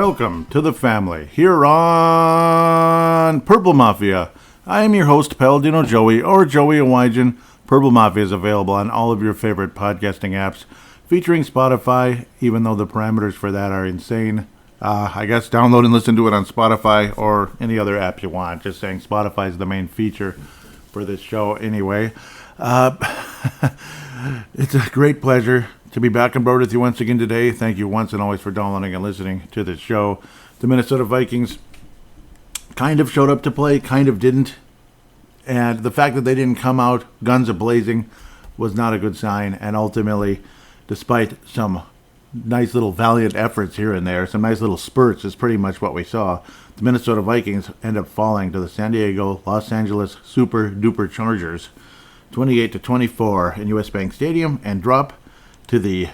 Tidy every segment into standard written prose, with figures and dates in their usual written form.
Welcome to the family here on Purple Mafia. I am your host, Paladino Joey, or Joey Awajan. Purple Mafia is available on all of your favorite podcasting apps, featuring Spotify, even though the parameters for that are insane. I guess download and listen to it on Spotify or any other app you want. Just saying Spotify is the main feature for this show anyway. It's a great pleasure to be back on board with you once again today. Thank you once and always for downloading and listening to this show. The Minnesota Vikings kind of showed up to play, kind of didn't. And the fact that they didn't come out guns a-blazing was not a good sign. And ultimately, despite some nice little valiant efforts here and there, some nice little spurts is pretty much what we saw. The Minnesota Vikings end up falling to the San Diego, Los Angeles Super Duper Chargers, 28-24 in US Bank Stadium, and drop to the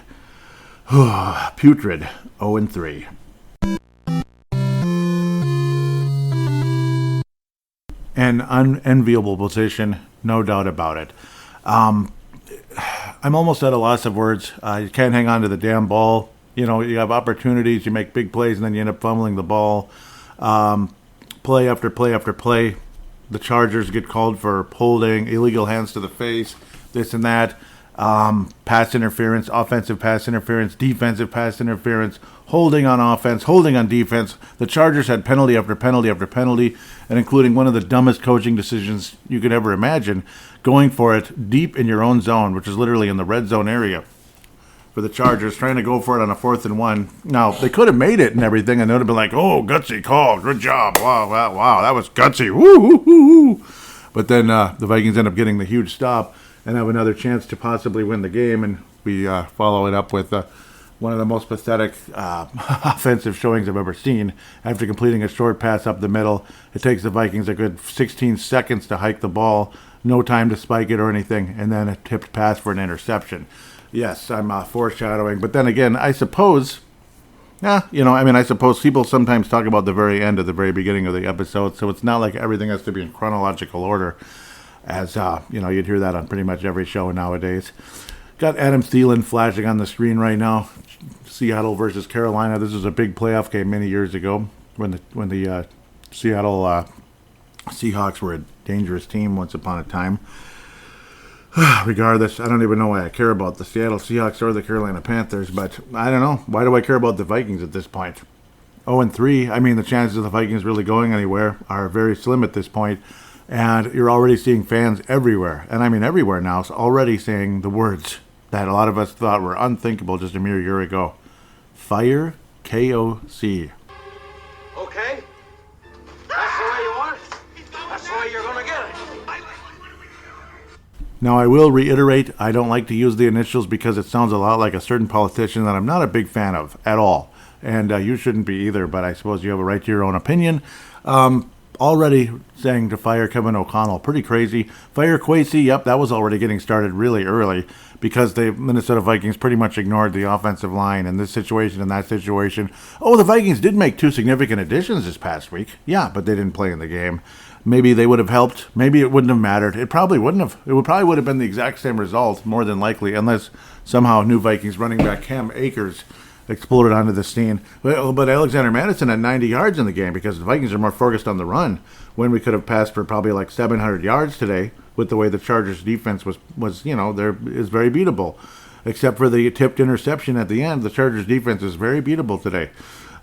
putrid 0-3. An unenviable position, no doubt about it. I'm almost at a loss of words. You can't hang on to the damn ball. You know, you have opportunities, you make big plays, and then you end up fumbling the ball. Play after play after play. The Chargers get called for holding, illegal hands to the face, this and that. Pass interference, offensive pass interference, defensive pass interference, holding on offense, holding on defense. The Chargers had penalty after penalty after penalty, and including one of the dumbest coaching decisions you could ever imagine, going for it deep in your own zone, which is literally in the red zone area for the Chargers, trying to go for it on a 4th and 1. Now, they could have made it and everything, and they would have been like, oh, gutsy call, good job, wow, that was gutsy, woo, woo, woo, woo. But then the Vikings end up getting the huge stop and have another chance to possibly win the game, and we follow it up with one of the most pathetic offensive showings I've ever seen. After completing a short pass up the middle, it takes the Vikings a good 16 seconds to hike the ball, no time to spike it or anything, and then a tipped pass for an interception. Yes, I'm foreshadowing, but then again, I suppose, I suppose people sometimes talk about the very end at the very beginning of the episode, so it's not like everything has to be in chronological order, as, you'd hear that on pretty much every show nowadays. Got Adam Thielen flashing on the screen right now. Seattle versus Carolina. This was a big playoff game many years ago when the Seattle Seahawks were a dangerous team once upon a time. Regardless, I don't even know why I care about the Seattle Seahawks or the Carolina Panthers, but I don't know. Why do I care about the Vikings at this point? 0-3, I mean, the chances of the Vikings really going anywhere are very slim at this point, and you're already seeing fans everywhere, and I mean everywhere now, already saying the words that a lot of us thought were unthinkable just a mere year ago. Fire KOC. Okay? That's the way you want it? That's the way you're going to get it. Now, I will reiterate, I don't like to use the initials because it sounds a lot like a certain politician that I'm not a big fan of at all. And you shouldn't be either, but I suppose you have a right to your own opinion. Already saying to fire Kevin O'Connell, pretty crazy. Fire Kwesi, yep, that was already getting started really early because the Minnesota Vikings pretty much ignored the offensive line in this situation and that situation. Oh, the Vikings did make 2 significant additions this past week. Yeah, but they didn't play in the game. Maybe they would have helped. Maybe it wouldn't have mattered. It probably wouldn't have. It probably would have been the exact same result, more than likely, unless somehow new Vikings running back Cam Akers exploded onto the scene. But Alexander Madison had 90 yards in the game because the Vikings are more focused on the run, when we could have passed for probably like 700 yards today with the way the Chargers defense was there is very beatable. Except for the tipped interception at the end, the Chargers defense is very beatable today.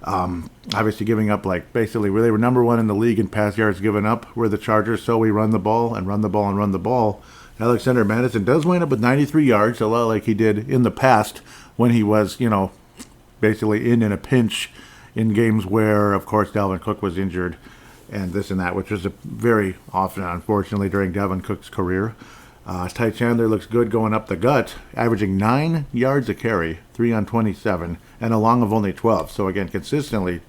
Obviously giving up basically where they were number 1 in the league in pass yards given up, where the Chargers, so we run the ball and run the ball and run the ball. Alexander Madison does wind up with 93 yards, a lot like he did in the past when he was, basically in a pinch in games where, of course, Dalvin Cook was injured and this and that, which was very often, unfortunately, during Dalvin Cook's career. Ty Chandler looks good going up the gut, averaging 9 yards a carry, 3 on 27, and a long of only 12. So again, consistently,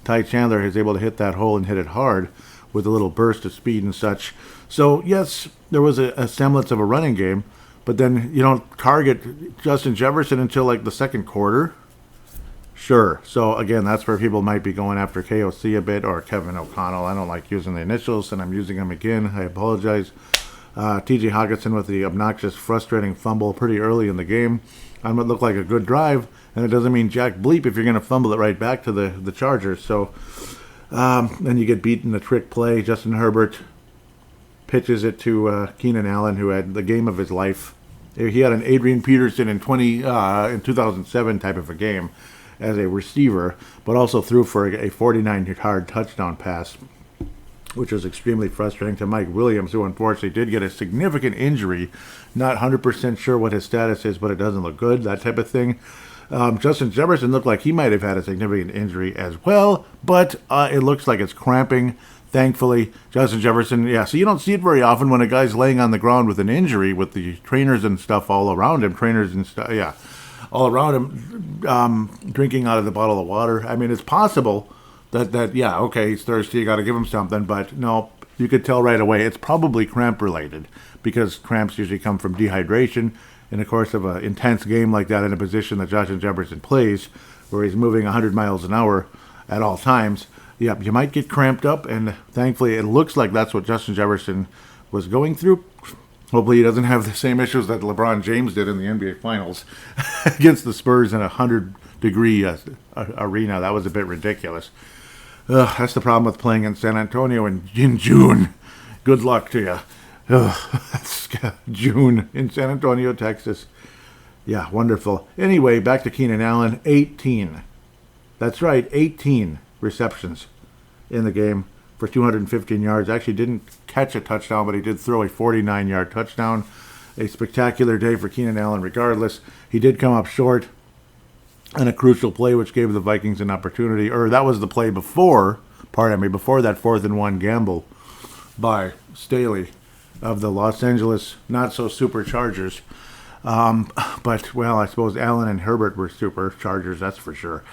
Ty Chandler is able to hit that hole and hit it hard with a little burst of speed and such. So yes, there was a semblance of a running game, but then you don't target Justin Jefferson until the second quarter. Sure. So again, that's where people might be going after KOC a bit, or Kevin O'Connell. I don't like using the initials, and I'm using them again. I apologize. TJ Hawkinson with the obnoxious, frustrating fumble pretty early in the game. on what looked like a good drive, and it doesn't mean jack bleep if you're going to fumble it right back to the Chargers. So then you get beaten the trick play. Justin Herbert pitches it to Keenan Allen, who had the game of his life. He had an Adrian Peterson in 2007 type of a game as a receiver, but also threw for a 49-yard touchdown pass, which was extremely frustrating to Mike Williams, who unfortunately did get a significant injury. Not 100% sure what his status is, but it doesn't look good, that type of thing. Justin Jefferson looked like he might have had a significant injury as well, but it looks like it's cramping. Thankfully, Justin Jefferson, so you don't see it very often when a guy's laying on the ground with an injury with the trainers and stuff all around him, all around him, drinking out of the bottle of water. I mean, it's possible that he's thirsty, you got to give him something, but no, you could tell right away it's probably cramp related, because cramps usually come from dehydration in the course of an intense game like that in a position that Justin Jefferson plays, where he's moving 100 miles an hour at all times. Yeah, you might get cramped up, and thankfully it looks like that's what Justin Jefferson was going through. Hopefully he doesn't have the same issues that LeBron James did in the NBA Finals against the Spurs in a 100-degree arena. That was a bit ridiculous. That's the problem with playing in San Antonio in June. Good luck to you. That's June in San Antonio, Texas. Yeah, wonderful. Anyway, back to Keenan Allen. 18. That's right, 18 receptions in the game for 215 yards. Actually didn't catch a touchdown, but he did throw a 49-yard touchdown. A spectacular day for Keenan Allen regardless. He did come up short on a crucial play, which gave the Vikings an opportunity. Or that was the play before that 4th and 1 gamble by Staley of the Los Angeles not-so-super Chargers. But, well, I suppose Allen and Herbert were super Chargers, that's for sure.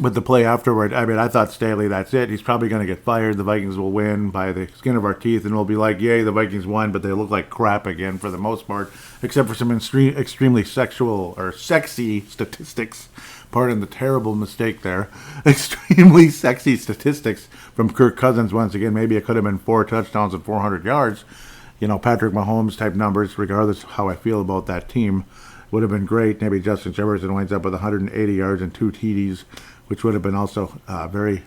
But the play afterward, I mean, I thought Staley, that's it. He's probably going to get fired. The Vikings will win by the skin of our teeth, and we'll be like, yay, the Vikings won, but they look like crap again for the most part, except for some extremely sexy statistics. Pardon the terrible mistake there. Extremely sexy statistics from Kirk Cousins once again. Maybe it could have been 4 touchdowns and 400 yards. Patrick Mahomes type numbers, regardless of how I feel about that team. Would have been great. Maybe Justin Jefferson winds up with 180 yards and 2 TDs, which would have been also very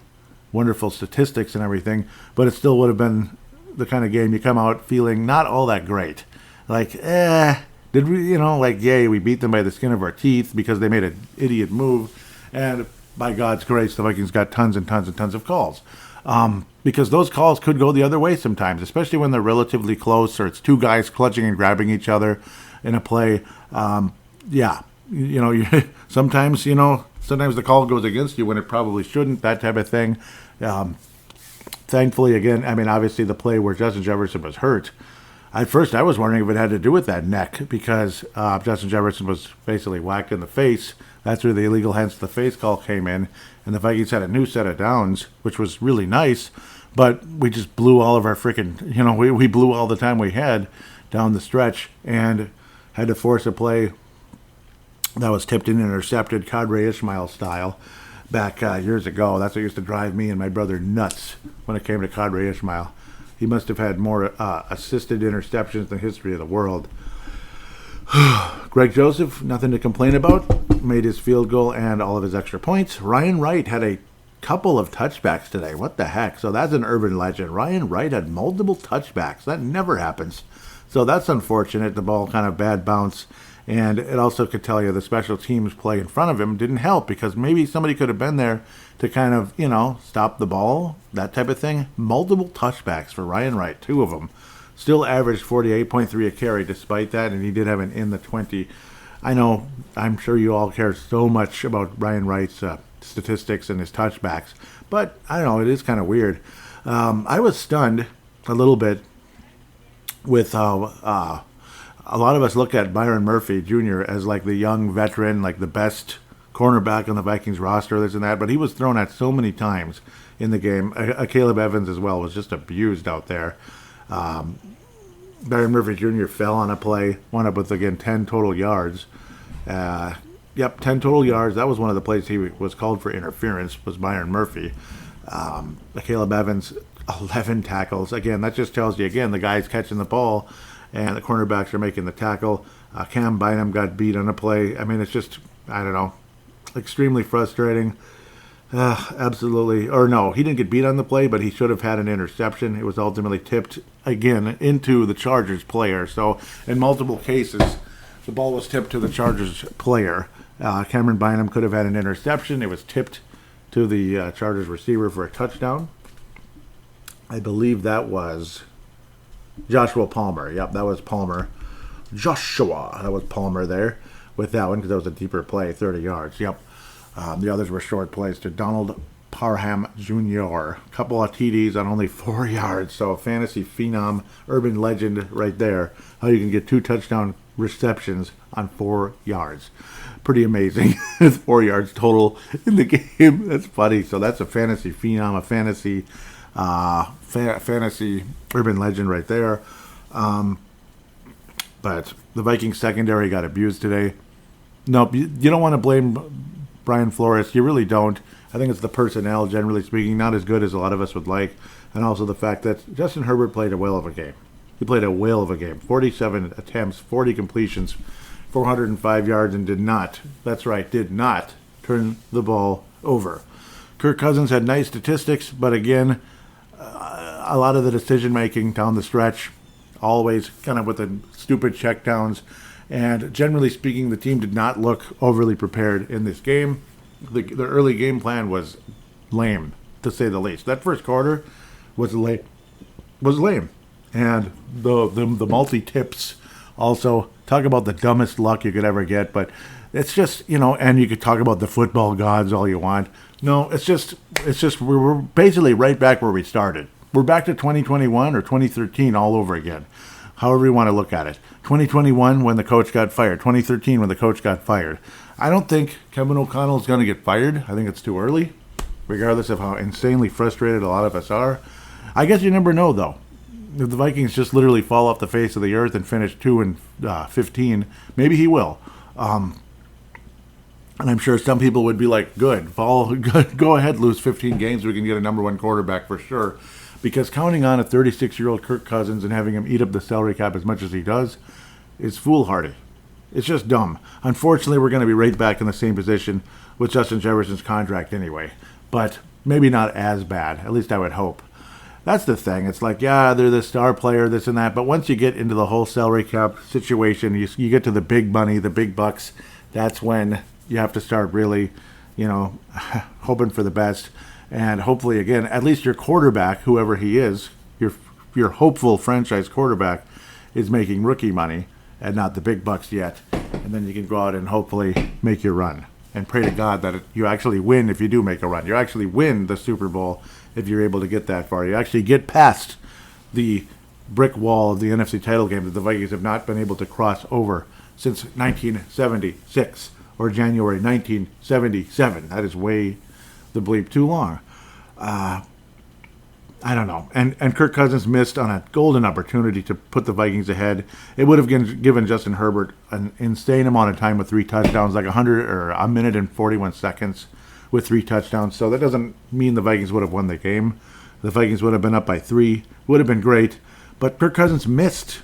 wonderful statistics and everything. But it still would have been the kind of game you come out feeling not all that great. Like, did we, yay, we beat them by the skin of our teeth because they made an idiot move. And by God's grace, the Vikings got tons and tons and tons of calls. Because those calls could go the other way sometimes, especially when they're relatively close or it's 2 guys clutching and grabbing each other in a play. Sometimes the call goes against you when it probably shouldn't, that type of thing. Thankfully, again, I mean, obviously the play where Justin Jefferson was hurt, at first I was wondering if it had to do with that neck, because Justin Jefferson was basically whacked in the face. That's where the illegal hands to the face call came in, and the Vikings had a new set of downs, which was really nice, but we just blew all of our freaking, we blew all the time we had down the stretch, and had to force a play that was tipped and intercepted, Kadri Ishmael style, back years ago. That's what used to drive me and my brother nuts when it came to Kadri Ishmael. He must have had more assisted interceptions in the history of the world. Greg Joseph, nothing to complain about. Made his field goal and all of his extra points. Ryan Wright had a couple of touchbacks today. What the heck? So that's an urban legend. Ryan Wright had multiple touchbacks. That never happens. So that's unfortunate. The ball kind of bad bounce. And it also could tell you the special teams play in front of him didn't help, because maybe somebody could have been there to kind of, stop the ball, that type of thing. Multiple touchbacks for Ryan Wright, 2 of them. Still averaged 48.3 a carry despite that, and he did have an in the 20. I know, I'm sure you all care so much about Ryan Wright's statistics and his touchbacks, but I don't know, it is kind of weird. I was stunned a little bit with how a lot of us look at Byron Murphy Jr. as like the young veteran, like the best cornerback on the Vikings roster, this and that, but he was thrown at so many times in the game. Caleb Evans as well was just abused out there. Byron Murphy Jr. fell on a play, wound up with, again, 10 total yards. 10 total yards. That was one of the plays he was called for interference, was Byron Murphy. Caleb Evans, 11 tackles. Again, that just tells you, again, the guy's catching the ball and the cornerbacks are making the tackle. Cam Bynum got beat on a play. I mean, it's just, I don't know, extremely frustrating. Absolutely. Or no, he didn't get beat on the play, but he should have had an interception. It was ultimately tipped again into the Chargers player. So in multiple cases, the ball was tipped to the Chargers player. Cameron Bynum could have had an interception. It was tipped to the Chargers receiver for a touchdown. I believe that was Joshua Palmer. Yep, that was Palmer. That was Palmer there with that one because that was a deeper play, 30 yards. Yep. The others were short plays to Donald Parham Jr. A couple of TDs on only 4 yards. So a fantasy phenom, urban legend right there. How you can get 2 touchdown receptions on 4 yards. Pretty amazing. It's 4 yards total in the game. That's funny. So that's a fantasy phenom, a fantasy fantasy urban legend right there. But the Vikings secondary got abused today. Nope, you don't want to blame Brian Flores. You really don't. I think it's the personnel, generally speaking, not as good as a lot of us would like. And also the fact that Justin Herbert played a whale of a game. He played a whale of a game. 47 attempts, 40 completions, 405 yards, and did not turn the ball over. Kirk Cousins had nice statistics, but again, a lot of the decision-making down the stretch, always kind of with the stupid checkdowns. And generally speaking, the team did not look overly prepared in this game. The early game plan was lame, to say the least. That first quarter was lame. And the multi-tips also, talk about the dumbest luck you could ever get. But it's just, and you could talk about the football gods all you want. No, it's just we're basically right back where we started. We're back to 2021 or 2013 all over again. However you want to look at it. 2021 when the coach got fired. 2013 when the coach got fired. I don't think Kevin O'Connell is going to get fired. I think it's too early, regardless of how insanely frustrated a lot of us are. I guess you never know, though. If the Vikings just literally fall off the face of the earth and finish 2-15, maybe he will. And I'm sure some people would be like, good, go ahead, lose 15 games. We can get a number one quarterback for sure. Because counting on a 36-year-old Kirk Cousins and having him eat up the salary cap as much as he does is foolhardy. It's just dumb. Unfortunately, we're going to be right back in the same position with Justin Jefferson's contract anyway. But maybe not as bad. At least I would hope. That's the thing. It's like, yeah, they're the star player, this and that. But once you get into the whole salary cap situation, you get to the big money, the big bucks, that's when you have to start really, hoping for the best. And hopefully, again, at least your quarterback, whoever he is, your hopeful franchise quarterback, is making rookie money and not the big bucks yet. And then you can go out and hopefully make your run. And pray to God that you actually win if you do make a run. You actually win the Super Bowl if you're able to get that far. You actually get past the brick wall of the NFC title game that the Vikings have not been able to cross over since 1976 or January 1977. That is way the bleep too long. I don't know. And Kirk Cousins missed on a golden opportunity to put the Vikings ahead. It would have given Justin Herbert an insane amount of time with 3 touchdowns, like a minute and 41 seconds with 3 touchdowns. So that doesn't mean the Vikings would have won the game. The Vikings would have been up by 3. Would have been great. But Kirk Cousins missed.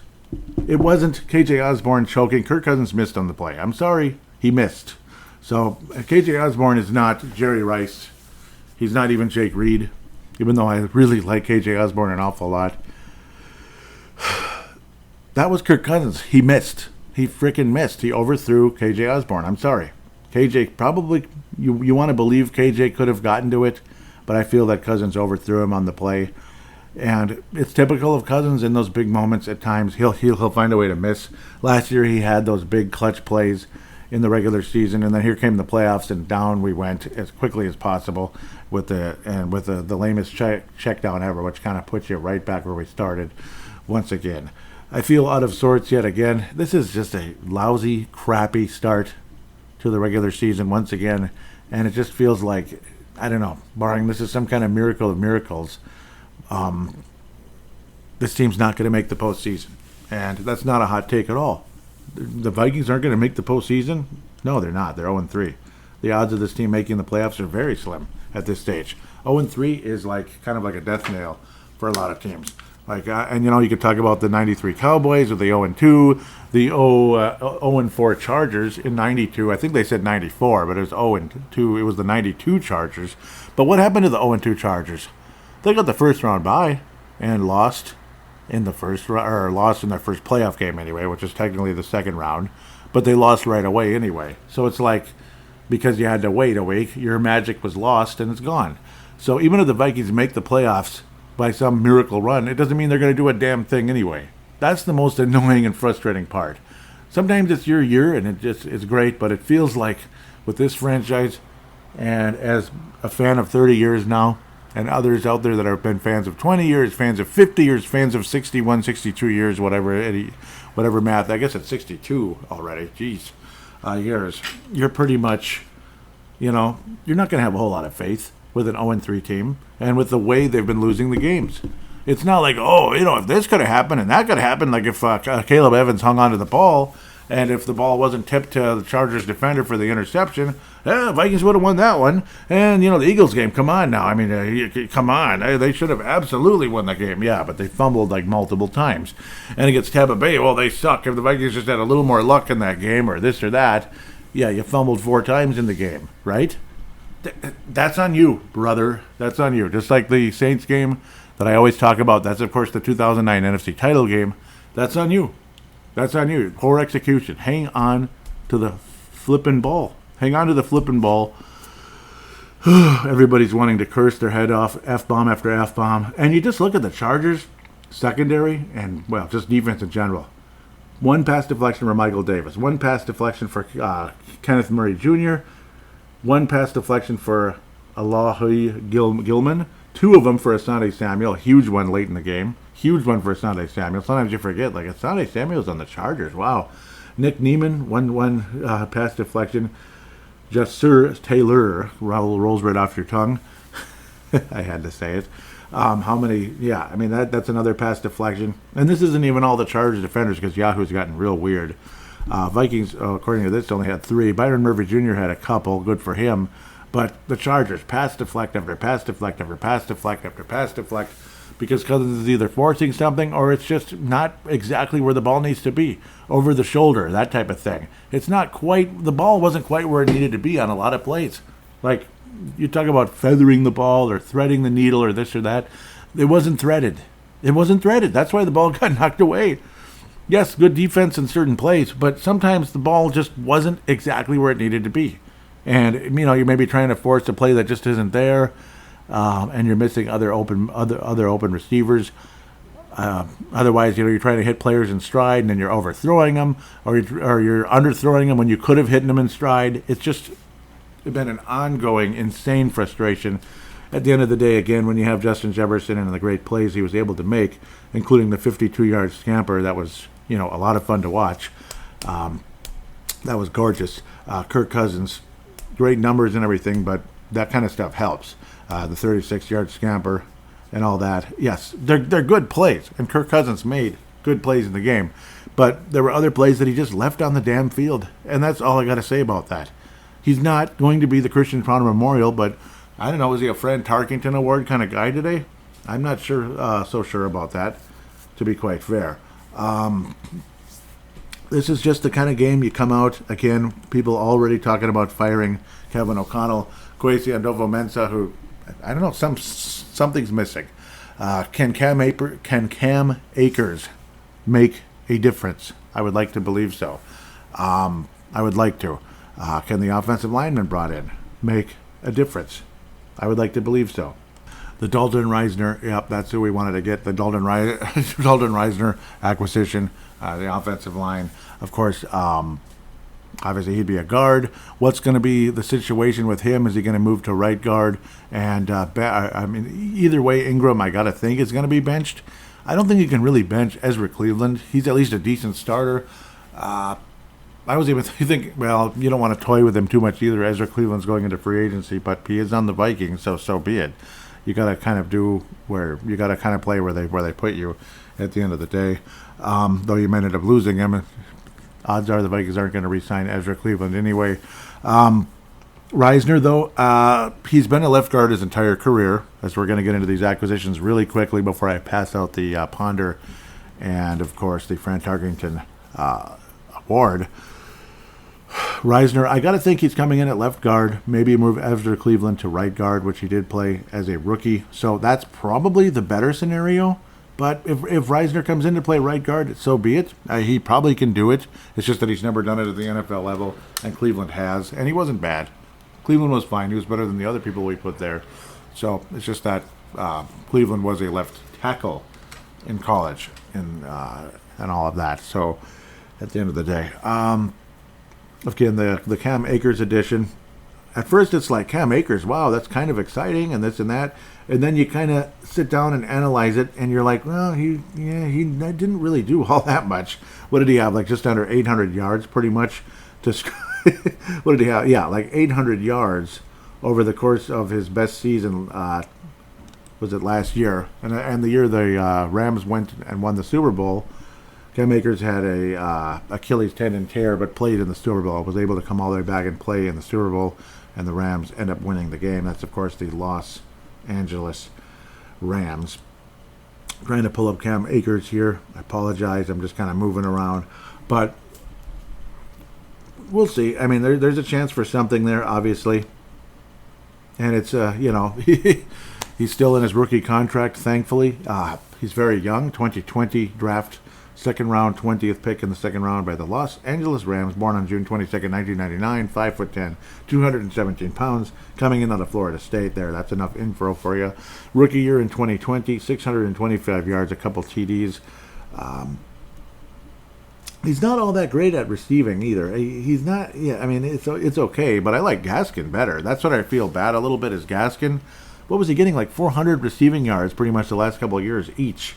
It wasn't KJ Osborne choking. Kirk Cousins missed on the play. I'm sorry. He missed. So KJ Osborne is not Jerry Rice. He's not even Jake Reed, even though I really like KJ Osborne an awful lot. That was Kirk Cousins. He missed. He freaking missed. He overthrew KJ Osborne. I'm sorry. KJ probably, you want to believe KJ could have gotten to it, but I feel that Cousins overthrew him on the play. And it's typical of Cousins in those big moments at times. He'll find a way to miss. Last year he had those big clutch plays in the regular season, and then here came the playoffs, and down we went as quickly as possible with the lamest check down ever, which kind of puts you right back where we started once again. I feel out of sorts yet again. This is just a lousy, crappy start to the regular season once again, and it just feels like, I don't know, barring this is some kind of miracle of miracles, this team's not going to make the postseason, and that's not a hot take at all. The Vikings aren't going to make the postseason? No, they're not. They're 0-3. The odds of this team making the playoffs are very slim at this stage. 0-3 is kind of like a death nail for a lot of teams. Like, and you could talk about the '93 Cowboys with the 0-2, the 0-4 Chargers in '92. I think they said '94, but it was 0-2. It was the '92 Chargers. But what happened to the 0-2 Chargers? They got the first round bye and lost in the lost in their first playoff game anyway, which is technically the second round. But they lost right away anyway. So it's like, because you had to wait a week, your magic was lost and it's gone. So even if the Vikings make the playoffs by some miracle run, it doesn't mean they're going to do a damn thing anyway. That's the most annoying and frustrating part. Sometimes it's your year and it's great, but it feels like with this franchise, and as a fan of 30 years now, and others out there that have been fans of 20 years, fans of 50 years, fans of 61, 62 years, whatever math. I guess it's 62 already. Jeez, years. You're pretty much, you're not going to have a whole lot of faith with an 0-3 team, and with the way they've been losing the games. It's not like, if this could have happened and that could have happened, like if Caleb Evans hung onto the ball, and if the ball wasn't tipped to the Chargers defender for the interception, Vikings would have won that one. And, the Eagles game, come on now. I mean, come on. They should have absolutely won that game. Yeah, but they fumbled like multiple times. And against Tampa Bay, well, they suck. If the Vikings just had a little more luck in that game or this or that, yeah, you fumbled 4 times in the game, right? That's on you, brother. That's on you. Just like the Saints game that I always talk about. That's, of course, the 2009 NFC title game. That's on you. That's on you. Poor execution. Hang on to the flippin' ball. Hang on to the flippin' ball. Everybody's wanting to curse their head off, F-bomb after F-bomb. And you just look at the Chargers secondary and, well, just defense in general. 1 pass deflection for Michael Davis. 1 pass deflection for Kenneth Murray Jr. 1 pass deflection for Alohi Gilman. 2 of them for Asante Samuel. A huge one late in the game. Huge one for Asante Samuel. Sometimes you forget, like, Asante Samuel's on the Chargers. Wow. Nick Neiman, one pass deflection. Just Sir Taylor rolls right off your tongue. I had to say it. How many? Yeah, I mean, that's another pass deflection. And this isn't even all the Chargers defenders, because Yahoo's gotten real weird. Vikings, according to this, only had 3. Byron Murphy Jr. had a couple. Good for him. But the Chargers, pass deflect after pass deflect after pass deflect after pass deflect, because Cousins is either forcing something or it's just not exactly where the ball needs to be. Over the shoulder, that type of thing. It's not quite, the ball wasn't quite where it needed to be on a lot of plays. Like, you talk about feathering the ball or threading the needle or this or that. It wasn't threaded. It wasn't threaded. That's why the ball got knocked away. Yes, good defense in certain plays, but sometimes the ball just wasn't exactly where it needed to be. And, you may be trying to force a play that just isn't there, and you're missing other open receivers. Otherwise, you're trying to hit players in stride, and then you're overthrowing them, or you're underthrowing them when you could have hit them in stride. It's just been an ongoing, insane frustration. At the end of the day, again, when you have Justin Jefferson and the great plays he was able to make, including the 52-yard scamper, that was, a lot of fun to watch. That was gorgeous. Kirk Cousins, great numbers and everything, but that kind of stuff helps. The 36-yard scamper and all that. Yes, they're good plays, and Kirk Cousins made good plays in the game. But there were other plays that he just left on the damn field, and that's all I got to say about that. He's not going to be the Christian Ponder Memorial, but I don't know, is he a Fred Tarkington Award kind of guy today? I'm not so sure about that, to be quite fair. This is just the kind of game you come out, again, people already talking about firing Kevin O'Connell, Kwesi Adofo-Mensah, who, I don't know, something's missing. Can Cam Akers make a difference? I would like to believe so. I would like to. Can the offensive lineman brought in make a difference? I would like to believe so. The Dalton Reisner, yep, that's who we wanted to get. The Dalton Reisner acquisition, the offensive line. Of course, obviously he'd be a guard. What's going to be the situation with him? Is he going to move to right guard? And either way, Ingram, I got to think, is going to be benched. I don't think you can really bench Ezra Cleveland. He's at least a decent starter. I was even thinking, well, you don't want to toy with him too much either. Ezra Cleveland's going into free agency, but he is on the Vikings, so be it. You got to kind of play where they put you at the end of the day. Though you might end up losing him, odds are the Vikings aren't going to re-sign Ezra Cleveland anyway. Reisner, though, he's been a left guard his entire career, as we're going to get into these acquisitions really quickly before I pass out the Ponder and, of course, the Fran Tarkington award. Reisner, I got to think he's coming in at left guard, maybe move Ezra Cleveland to right guard, which he did play as a rookie. So that's probably the better scenario. But if Reisner comes in to play right guard, so be it. He probably can do it. It's just that he's never done it at the NFL level, and Cleveland has. And he wasn't bad. Cleveland was fine. He was better than the other people we put there. So it's just that Cleveland was a left tackle in college and all of that. So at the end of the day, again, the Cam Akers edition. At first, it's like, Cam Akers, wow, that's kind of exciting, and this and that. And then you kind of sit down and analyze it, and you're like, well, he didn't really do all that much. What did he have? Like just under 800 yards, pretty much. What did he have? Yeah, like 800 yards over the course of his best season. Was it last year? And the year the Rams went and won the Super Bowl, Cam Akers had a Achilles tendon tear, but played in the Super Bowl. Was able to come all the way back and play in the Super Bowl, and the Rams end up winning the game. That's, of course, the Los Angeles Rams. Trying to pull up Cam Akers here. I apologize. I'm just kind of moving around. But we'll see. I mean, there's a chance for something there, obviously. And it's, he's still in his rookie contract, thankfully. He's very young, 2020 draft, second round, 20th pick in the second round by the Los Angeles Rams, born on June 22nd, 1999, 5'10", 217 pounds, coming in out of Florida State there. That's enough info for you. Rookie year in 2020, 625 yards, a couple TDs. He's not all that great at receiving either. He's not, it's okay, but I like Gaskin better. That's what I feel bad a little bit is Gaskin. What was he getting? Like 400 receiving yards pretty much the last couple of years each,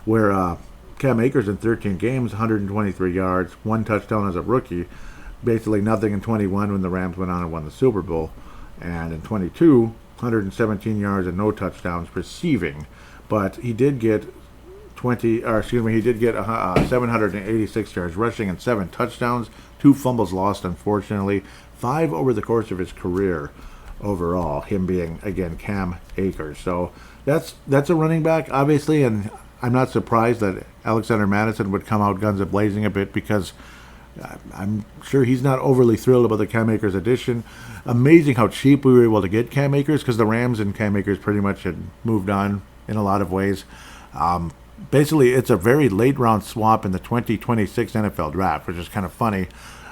where Cam Akers in 13 games, 123 yards, one touchdown as a rookie, basically nothing in 21 when the Rams went on and won the Super Bowl, and in 22, 117 yards and no touchdowns receiving. But he did get 786 yards rushing and 7 touchdowns, 2 fumbles lost, unfortunately, 5 over the course of his career overall, him being, again, Cam Akers. So that's a running back, obviously, and I'm not surprised that Alexander Madison would come out guns a-blazing a bit because I'm sure he's not overly thrilled about the Cam Akers addition. Amazing how cheap we were able to get Cam Akers because the Rams and Cam Akers pretty much had moved on in a lot of ways. Basically, it's a very late round swap in the 2026 NFL draft, which is kind of funny.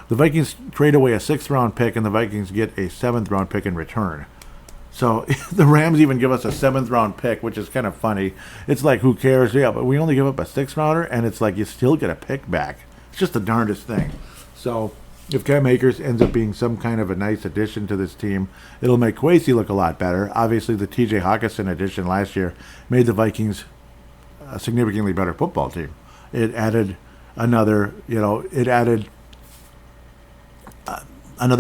The Vikings trade away a 6th round pick and the Vikings get a 7th round pick in return. So the Rams even give us a 7th round pick, which is kind of funny. It's like, who cares? Yeah, but we only give up a 6th rounder, and it's like you still get a pick back. It's just the darndest thing. So if Cam Akers ends up being some kind of a nice addition to this team, it'll make Kwesi look a lot better. Obviously, the TJ Hawkinson addition last year made the Vikings a significantly better football team. It added another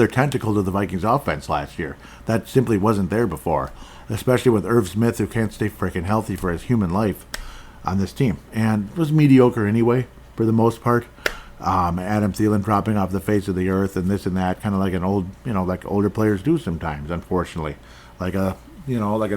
tentacle to the Vikings offense last year. That simply wasn't there before, especially with Irv Smith, who can't stay freaking healthy for his human life on this team. And was mediocre anyway, for the most part. Adam Thielen dropping off the face of the earth and this and that, kind of like like older players do sometimes, unfortunately. Like an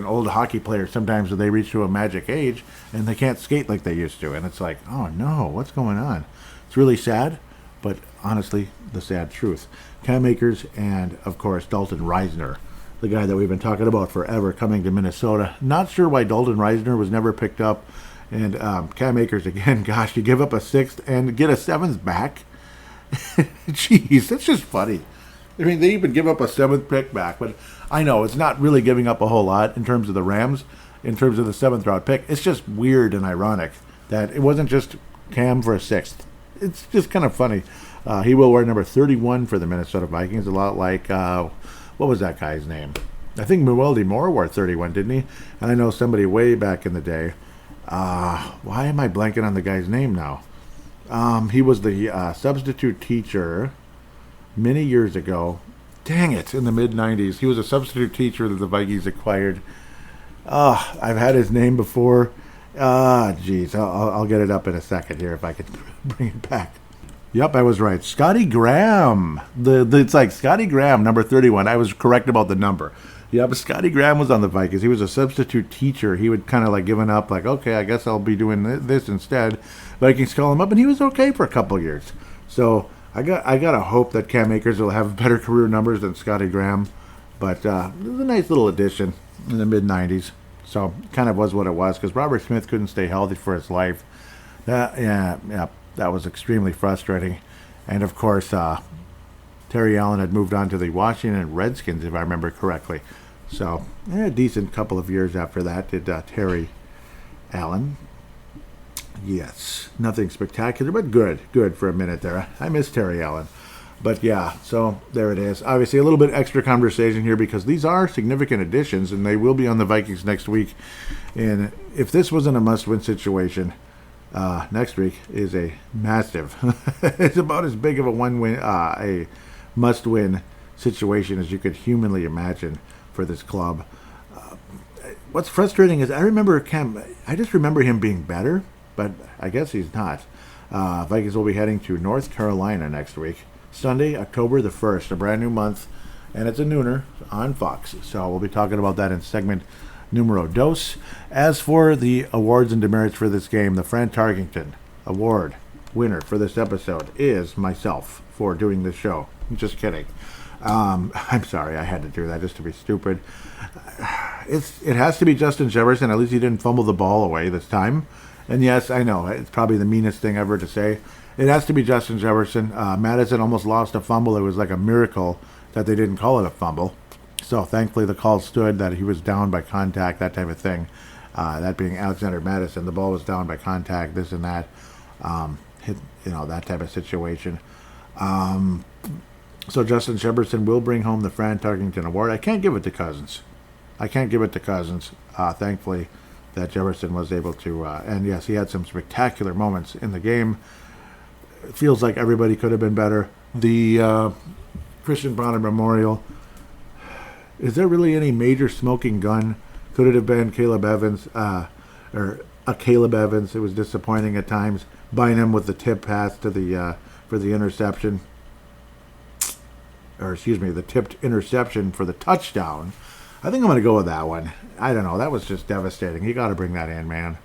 old hockey player sometimes when they reach to a magic age and they can't skate like they used to. And it's like, oh no, what's going on? It's really sad, but honestly, the sad truth. Cam Akers and, of course, Dalton Reisner, the guy that we've been talking about forever, coming to Minnesota. Not sure why Dalton Reisner was never picked up. And Cam Akers, again, gosh, you give up a 6th and get a 7th back? Jeez, that's just funny. I mean, they even give up a 7th pick back. But I know it's not really giving up a whole lot in terms of the Rams, in terms of the 7th round pick. It's just weird and ironic that it wasn't just Cam for a 6th. It's just kind of funny. He will wear number 31 for the Minnesota Vikings, a lot like, what was that guy's name? I think Mueldy Moore wore 31, didn't he? And I know somebody way back in the day. Why am I blanking on the guy's name now? He was the substitute teacher many years ago. Dang it, in the mid-90s. He was a substitute teacher that the Vikings acquired. I've had his name before. Geez, I'll get it up in a second here if I can bring it back. Yep, I was right. Scotty Graham. It's like Scotty Graham, number 31. I was correct about the number. Yep, Scotty Graham was on the Vikings. He was a substitute teacher. He would kind of like given up, like, okay, I guess I'll be doing this instead. Vikings call him up, and he was okay for a couple years. So I gotta hope that Cam Akers will have better career numbers than Scotty Graham. But it was a nice little addition in the mid '90s. So kind of was what it was because Robert Smith couldn't stay healthy for his life. That was extremely frustrating. And of course, Terry Allen had moved on to the Washington Redskins, if I remember correctly. So a decent couple of years after that did Terry Allen. Yes, nothing spectacular, but good for a minute there. I miss Terry Allen. But yeah, so there it is. Obviously, a little bit extra conversation here because these are significant additions, and they will be on the Vikings next week. And if this wasn't a must-win situation, next week is a massive. It's about as big of a must-win situation as you could humanly imagine for this club. What's frustrating is I just remember him being better, but I guess he's not. Vikings will be heading to North Carolina next week. Sunday, October the 1st, a brand new month, and it's a nooner on Fox. So we'll be talking about that in segment numero dos. As for the awards and demerits for this game, the Fran Tarkington Award winner for this episode is myself for doing this show. I'm just kidding. I'm sorry, I had to do that just to be stupid. It has to be Justin Jefferson. At least he didn't fumble the ball away this time. And yes, I know, it's probably the meanest thing ever to say. It has to be Justin Jefferson. Madison almost lost a fumble. It was like a miracle that they didn't call it a fumble. So thankfully the call stood that he was down by contact, that type of thing. That being Alexander Madison, the ball was down by contact, this and that. That type of situation. So Justin Jefferson will bring home the Fran Tarkington Award. I can't give it to Cousins. Thankfully that Jefferson was able to, and yes, he had some spectacular moments in the game. It feels like everybody could have been better. The Christian Bonner Memorial, is there really any major smoking gun? Could it have been Caleb Evans, or a Caleb Evans? It was disappointing at times. Bynum with the tip pass to for the interception. The tipped interception for the touchdown. I think I'm going to go with that one. I don't know. That was just devastating. You got to bring that in, man.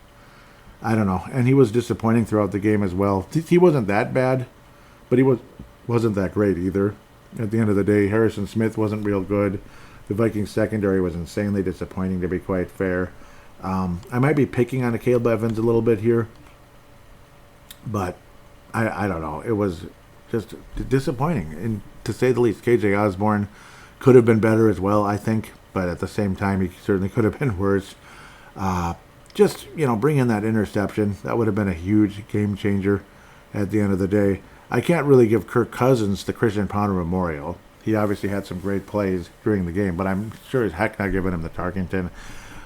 I don't know. And he was disappointing throughout the game as well. He wasn't that bad, but he wasn't that great either. At the end of the day, Harrison Smith wasn't real good. The Vikings secondary was insanely disappointing, to be quite fair. I might be picking on Caleb Evans a little bit here, but I don't know. It was just disappointing, and to say the least. KJ Osborne could have been better as well, I think, but at the same time, he certainly could have been worse. Bring in that interception. That would have been a huge game changer at the end of the day. I can't really give Kirk Cousins the Christian Ponder Memorial. He obviously had some great plays during the game, but I'm sure as heck not giving him the Tarkington.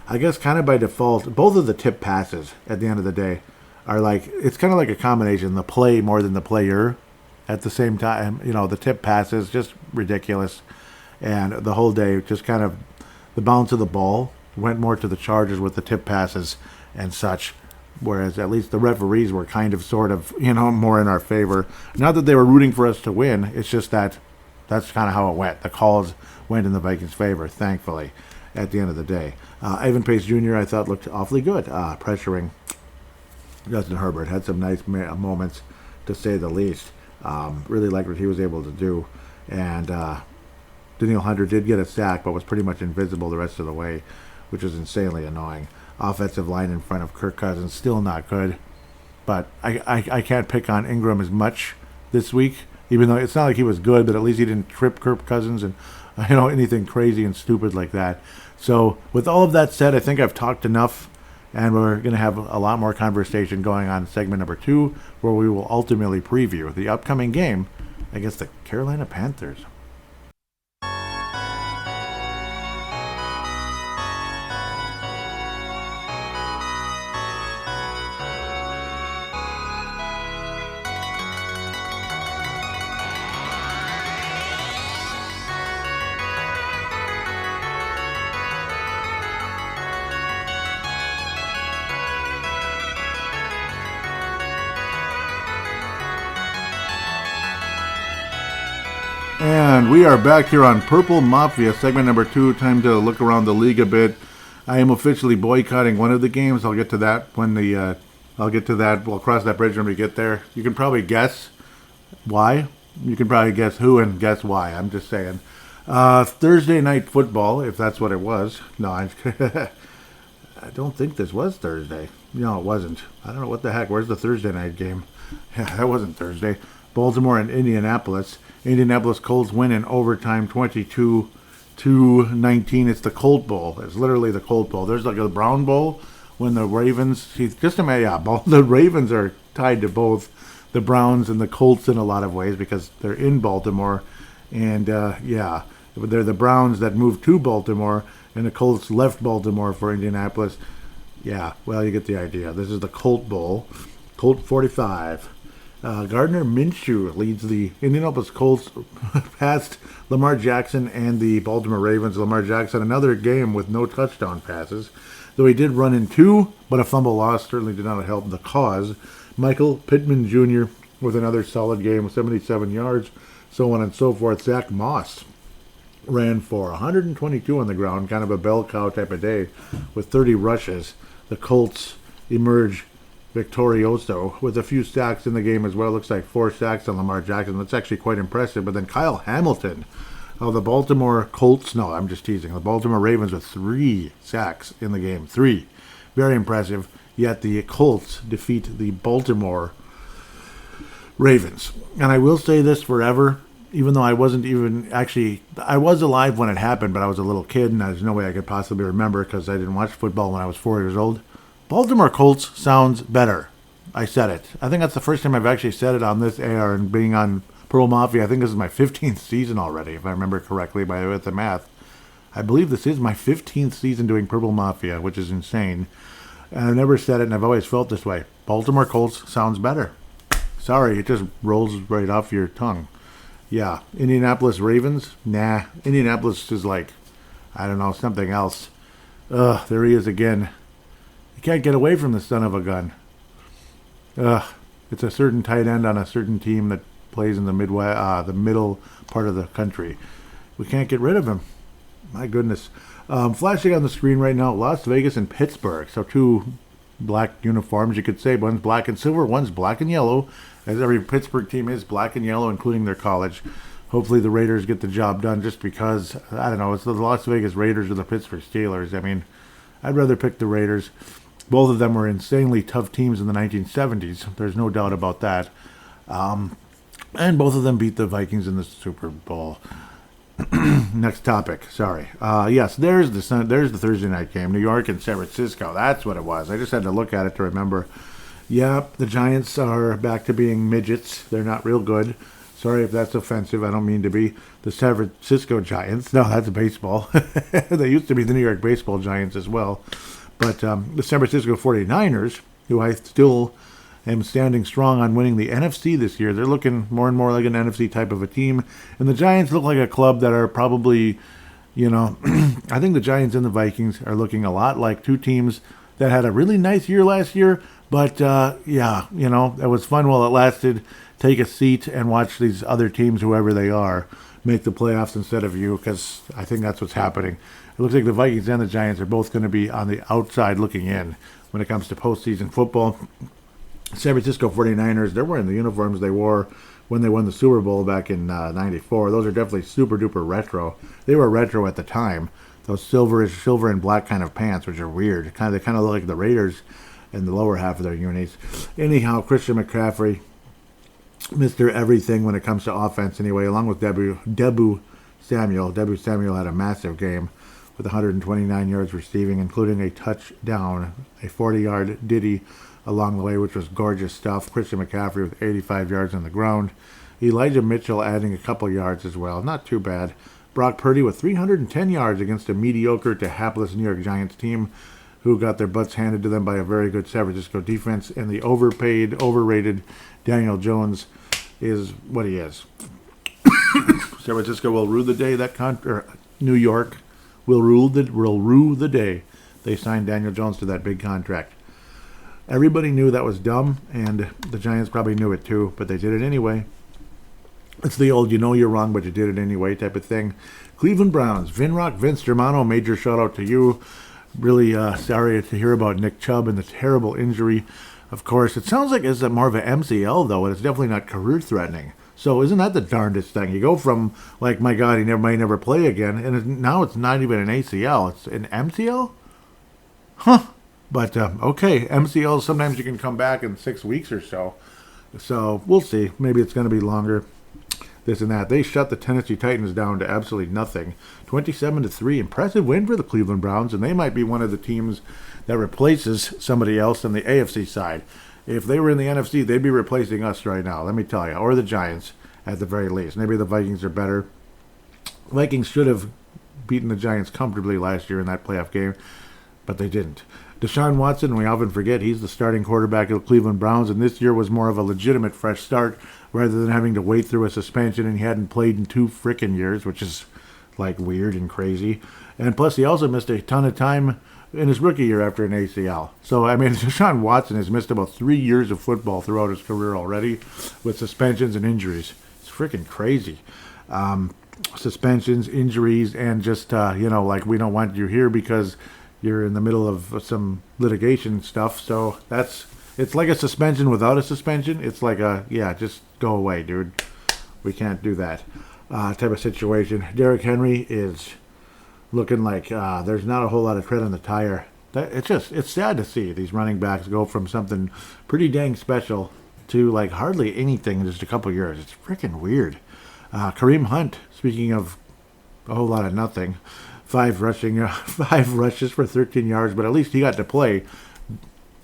I guess kind of by default, both of the tip passes at the end of the day are like, it's kind of like a combination, the play more than the player at the same time. The tip passes, just ridiculous. And the whole day, just kind of the bounce of the ball went more to the Chargers with the tip passes and such, whereas at least the referees were kind of sort of, more in our favor. Not that they were rooting for us to win, it's just that that's kind of how it went. The calls went in the Vikings' favor, thankfully, at the end of the day. Ivan Pace Jr., I thought, looked awfully good, pressuring Justin Herbert. Had some nice moments, to say the least. Really liked what he was able to do. And Danielle Hunter did get a sack, but was pretty much invisible the rest of the way, which was insanely annoying. Offensive line in front of Kirk Cousins, still not good. But I can't pick on Ingram as much this week, even though it's not like he was good, but at least he didn't trip Kirk Cousins and anything crazy and stupid like that. So with all of that said, I think I've talked enough, and we're going to have a lot more conversation going on in segment number 2, where we will ultimately preview the upcoming game against the Carolina Panthers. And we are back here on Purple Mafia, segment number 2. Time to look around the league a bit. I am officially boycotting one of the games. I'll get to that when we'll cross that bridge when we get there. You can probably guess why. You can probably guess who and guess why. I'm just saying. Thursday night football, if that's what it was. No, I don't think this was Thursday. No, it wasn't. I don't know what the heck. Where's the Thursday night game? Yeah, that wasn't Thursday. Baltimore and Indianapolis. Indianapolis Colts win in overtime 22-19. It's the Colt Bowl. It's literally the Colt Bowl. There's like a Brown Bowl when the Ravens, the Ravens are tied to both the Browns and the Colts in a lot of ways because they're in Baltimore. And they're the Browns that moved to Baltimore and the Colts left Baltimore for Indianapolis. Yeah, well, you get the idea. This is the Colt Bowl. Colt 45. Gardner Minshew leads the Indianapolis Colts past Lamar Jackson and the Baltimore Ravens. Lamar Jackson, another game with no touchdown passes, though he did run in 2, but a fumble loss certainly did not help the cause. Michael Pittman Jr. with another solid game with 77 yards, so on and so forth. Zach Moss ran for 122 on the ground, kind of a bell cow type of day, with 30 rushes. The Colts emerge victorioso with a few sacks in the game as well. Looks like 4 sacks on Lamar Jackson. That's actually quite impressive. But then Kyle Hamilton of the Baltimore Colts, no, I'm just teasing, the Baltimore Ravens with 3 sacks in the game. 3. Very impressive. Yet the Colts defeat the Baltimore Ravens. And I will say this forever, even though I wasn't even actually, I was alive when it happened, but I was a little kid and there's no way I could possibly remember because I didn't watch football when I was 4 years old. Baltimore Colts sounds better. I said it. I think that's the first time I've actually said it on this air and being on Pearl Mafia. I think this is my 15th season already, if I remember correctly by the math. I believe this is my 15th season doing Purple Mafia, which is insane. And I've never said it, and I've always felt this way. Baltimore Colts sounds better. Sorry, it just rolls right off your tongue. Yeah, Indianapolis Ravens? Nah, Indianapolis is like, I don't know, something else. There he is again. You can't get away from the son of a gun. It's a certain tight end on a certain team that plays in the the middle part of the country. We can't get rid of him. My goodness. Flashing on the screen right now, Las Vegas and Pittsburgh. So 2 black uniforms, you could say. One's black and silver, one's black and yellow. As every Pittsburgh team is black and yellow, including their college. Hopefully the Raiders get the job done just because, I don't know, it's the Las Vegas Raiders or the Pittsburgh Steelers. I mean, I'd rather pick the Raiders. Both of them were insanely tough teams in the 1970s. There's no doubt about that. And both of them beat the Vikings in the Super Bowl. Next topic. Sorry. Yes, there's the Thursday night game. New York and San Francisco. That's what it was. I just had to look at it to remember. Yeah, the Giants are back to being midgets. They're not real good. Sorry if that's offensive. I don't mean to be. The San Francisco Giants. No, that's baseball. They used to be the New York baseball Giants as well. But the San Francisco 49ers, who I still am standing strong on winning the NFC this year, they're looking more and more like an NFC type of a team. And the Giants look like a club that are probably, I think the Giants and the Vikings are looking a lot like 2 teams that had a really nice year last year. But, it was fun while it lasted. Take a seat and watch these other teams, whoever they are, make the playoffs instead of you, because I think that's what's happening. It looks like the Vikings and the Giants are both going to be on the outside looking in when it comes to postseason football. San Francisco 49ers, they're wearing the uniforms they wore when they won the Super Bowl back in 94. Those are definitely super duper retro. They were retro at the time. Those silver and black kind of pants, which are weird. They kind of look like the Raiders in the lower half of their unis. Anyhow, Christian McCaffrey, Mr. Everything when it comes to offense anyway, along with Debu Samuel. Debu Samuel had a massive game with 129 yards receiving, including a touchdown, a 40-yard ditty along the way, which was gorgeous stuff. Christian McCaffrey with 85 yards on the ground. Elijah Mitchell adding a couple yards as well. Not too bad. Brock Purdy with 310 yards against a mediocre to hapless New York Giants team who got their butts handed to them by a very good San Francisco defense. And the overrated Daniel Jones is what he is. San Francisco will rue the day New York will rue the day they signed Daniel Jones to that big contract. Everybody knew that was dumb, and the Giants probably knew it too, but they did it anyway. It's the old, you know you're wrong, but you did it anyway type of thing. Cleveland Browns, Vince Germano, major shout out to you. Really sorry to hear about Nick Chubb and the terrible injury. Of course, it sounds like it's more of an MCL, though, and it's definitely not career-threatening. So isn't that the darndest thing? You go from, like, my God, he might never play again, and now it's not even an ACL. It's an MCL? Huh. But, okay, MCLs, sometimes you can come back in 6 weeks or so. So we'll see. Maybe it's going to be longer. This and that. They shut the Tennessee Titans down to absolutely nothing. 27-3. Impressive win for the Cleveland Browns, and they might be one of the teams that replaces somebody else on the AFC side. If they were in the NFC, they'd be replacing us right now, let me tell you. Or the Giants, at the very least. Maybe the Vikings are better. Vikings should have beaten the Giants comfortably last year in that playoff game, but they didn't. Deshaun Watson, we often forget, he's the starting quarterback of the Cleveland Browns, and this year was more of a legitimate fresh start rather than having to wait through a suspension, and he hadn't played in 2 frickin' years, which is, like, weird and crazy. And plus, he also missed a ton of time in his rookie year after an ACL. So, I mean, Deshaun Watson has missed about 3 years of football throughout his career already with suspensions and injuries. It's freaking crazy. Suspensions, injuries, and just, like, we don't want you here because you're in the middle of some litigation stuff. So it's like a suspension without a suspension. It's like just go away, dude. We can't do that type of situation. Derrick Henry is looking like there's not a whole lot of tread on the tire. It's sad to see these running backs go from something pretty dang special to like hardly anything in just a couple years. It's freaking weird. Kareem Hunt, speaking of a whole lot of nothing, 5 rushes for 13 yards, but at least he got to play.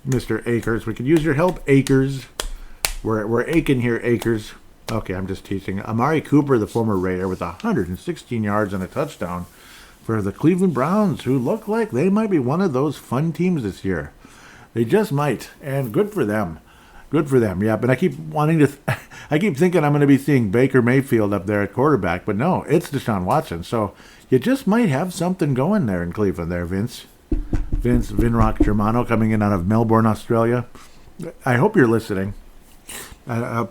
Mr. Akers, we could use your help, Akers. We're aching here, Akers. Okay, I'm just teasing. Amari Cooper, the former Raider, with 116 yards and a touchdown for the Cleveland Browns, who look like they might be one of those fun teams this year. They just might, and good for them. Good for them, yeah. But I keep I keep thinking I'm going to be seeing Baker Mayfield up there at quarterback, but no, it's Deshaun Watson. So you just might have something going there in Cleveland there, Vince Vinrock Germano, coming in out of Melbourne, Australia. I hope you're listening. But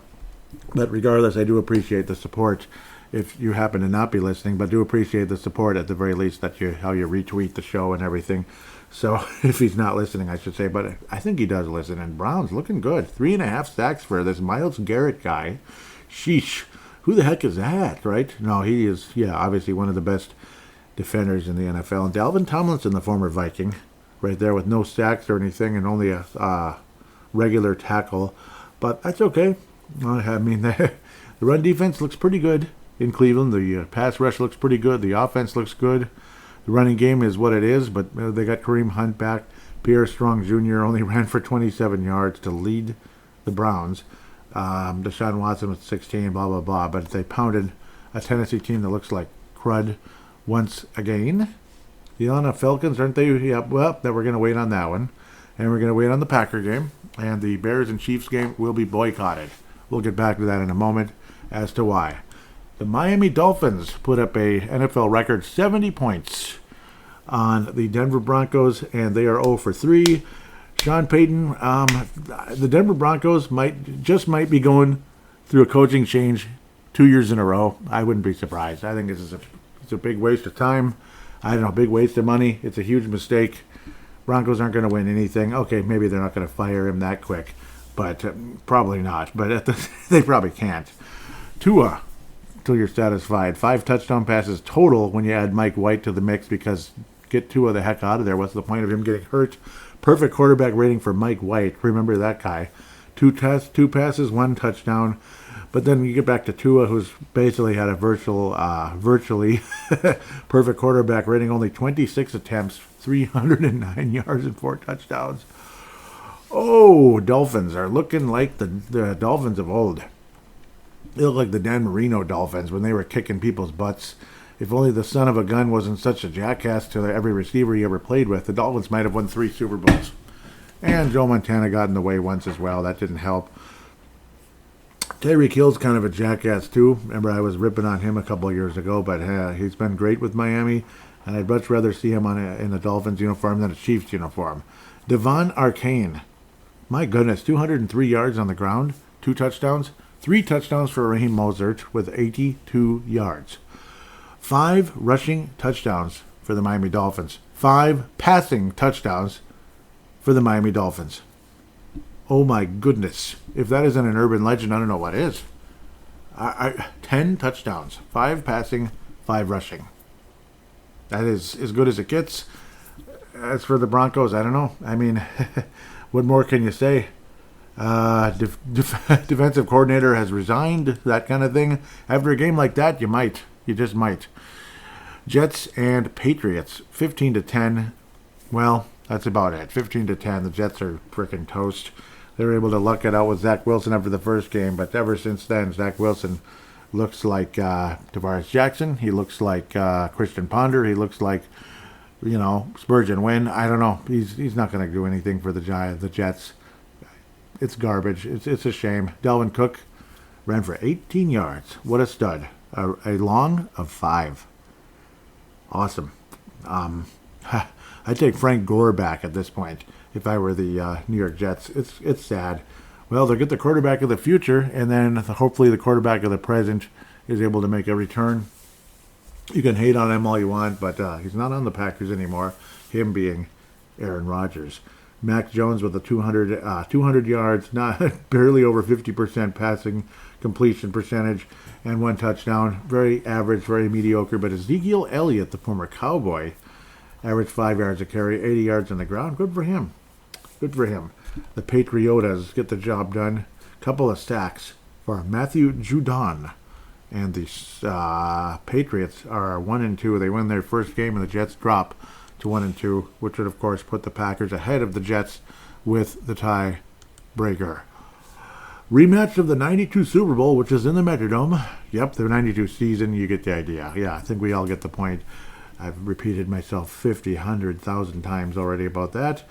regardless, I do appreciate the support. If you happen to not be listening, but do appreciate the support at the very least, how you retweet the show and everything. So if he's not listening, I should say, but I think he does listen. And Brown's looking good. 3.5 sacks for this Myles Garrett guy. Sheesh. Who the heck is that, right? No, he is, obviously one of the best defenders in the NFL. And Dalvin Tomlinson, the former Viking, right there with no sacks or anything and only a regular tackle. But that's okay. I mean, the run defense looks pretty good in Cleveland. The pass rush looks pretty good. The offense looks good. The running game is what it is, but they got Kareem Hunt back. Pierre Strong Jr. only ran for 27 yards to lead the Browns. Deshaun Watson with 16, blah, blah, blah. But they pounded a Tennessee team that looks like crud once again. The Atlanta Falcons, aren't they? Yeah, well, that we're going to wait on that one. And we're going to wait on the Packer game. And the Bears and Chiefs game will be boycotted. We'll get back to that in a moment as to why. The Miami Dolphins put up a NFL record 70 points on the Denver Broncos, and they are 0-3. Sean Payton, the Denver Broncos might be going through a coaching change 2 years in a row. I wouldn't be surprised. I think it's a big waste of time. I don't know, big waste of money. It's a huge mistake. Broncos aren't going to win anything. Okay, maybe they're not going to fire him that quick, but probably not. But they probably can't. Tua, till you're satisfied. 5 touchdown passes total when you add Mike White to the mix, because get Tua the heck out of there. What's the point of him getting hurt? Perfect quarterback rating for Mike White. Remember that guy. 2 passes, 1 touchdown. But then you get back to Tua, who's basically had a virtually perfect quarterback rating, only 26 attempts, 309 yards and 4 touchdowns. Oh, Dolphins are looking like the Dolphins of old. They look like the Dan Marino Dolphins when they were kicking people's butts. If only the son of a gun wasn't such a jackass to every receiver he ever played with, the Dolphins might have won 3 Super Bowls. And Joe Montana got in the way once as well. That didn't help. Tyreek Hill's kind of a jackass too. Remember, I was ripping on him a couple of years ago, but he's been great with Miami, and I'd much rather see him in a Dolphins uniform than a Chiefs uniform. Devon Arcane. My goodness, 203 yards on the ground, 2 touchdowns, 3 touchdowns for Raheem Mostert with 82 yards. 5 rushing touchdowns for the Miami Dolphins. 5 passing touchdowns for the Miami Dolphins. Oh my goodness. If that isn't an urban legend, I don't know what is. 10 touchdowns. 5 passing, 5 rushing. That is as good as it gets. As for the Broncos, I don't know. I mean, what more can you say? Defensive coordinator has resigned, that kind of thing. After a game like that, you might. You just might. Jets and Patriots, 15-10. Well, that's about it. 15-10. The Jets are freaking toast. They were able to luck it out with Zach Wilson after the first game, but ever since then, Zach Wilson looks like Tavares Jackson. He looks like Christian Ponder. He looks like, Spurgeon Wynn. I don't know. He's not going to do anything for the Jets. It's garbage. It's a shame. Dalvin Cook ran for 18 yards. What a stud. A long of 5. Awesome. I'd take Frank Gore back at this point if I were the New York Jets. It's sad. Well, they'll get the quarterback of the future, and then hopefully the quarterback of the present is able to make a return. You can hate on him all you want, but he's not on the Packers anymore, him being Aaron Rodgers. Mac Jones with a 200 yards, not barely over 50% passing completion percentage, and 1 touchdown. Very average, very mediocre. But Ezekiel Elliott, the former Cowboy, averaged 5 yards a carry, 80 yards on the ground. Good for him. Good for him. The Patriotas get the job done. Couple of sacks for Matthew Judon. And the Patriots are 1-2. They win their first game, and the Jets drop to 1-2, which would, of course, put the Packers ahead of the Jets with the tie-breaker. Rematch of the 92 Super Bowl, which is in the Metrodome. Yep, the 92 season, you get the idea. Yeah, I think we all get the point. I've repeated myself 50, 100,000 times already about that.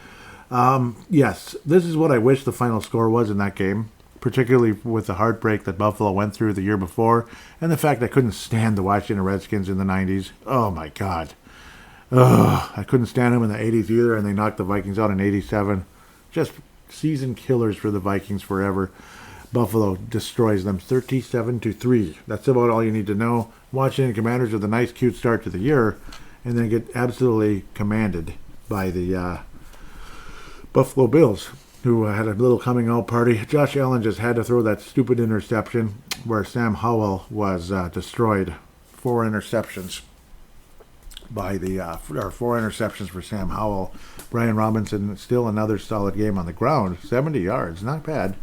Yes, this is what I wish the final score was in that game, particularly with the heartbreak that Buffalo went through the year before, and the fact I couldn't stand the Washington Redskins in the 90s. Oh, my God. I couldn't stand them in the 80s either, and they knocked the Vikings out in 87. Just season killers for the Vikings forever. Buffalo destroys them 37-3. That's about all you need to know. Washington Commanders with a nice, cute start to the year, and then get absolutely commanded by the Buffalo Bills, who had a little coming-out party. Josh Allen just had to throw that stupid interception where Sam Howell was destroyed. 4 interceptions by or 4 interceptions for Sam Howell. Brian Robinson, still another solid game on the ground. 70 yards, not bad.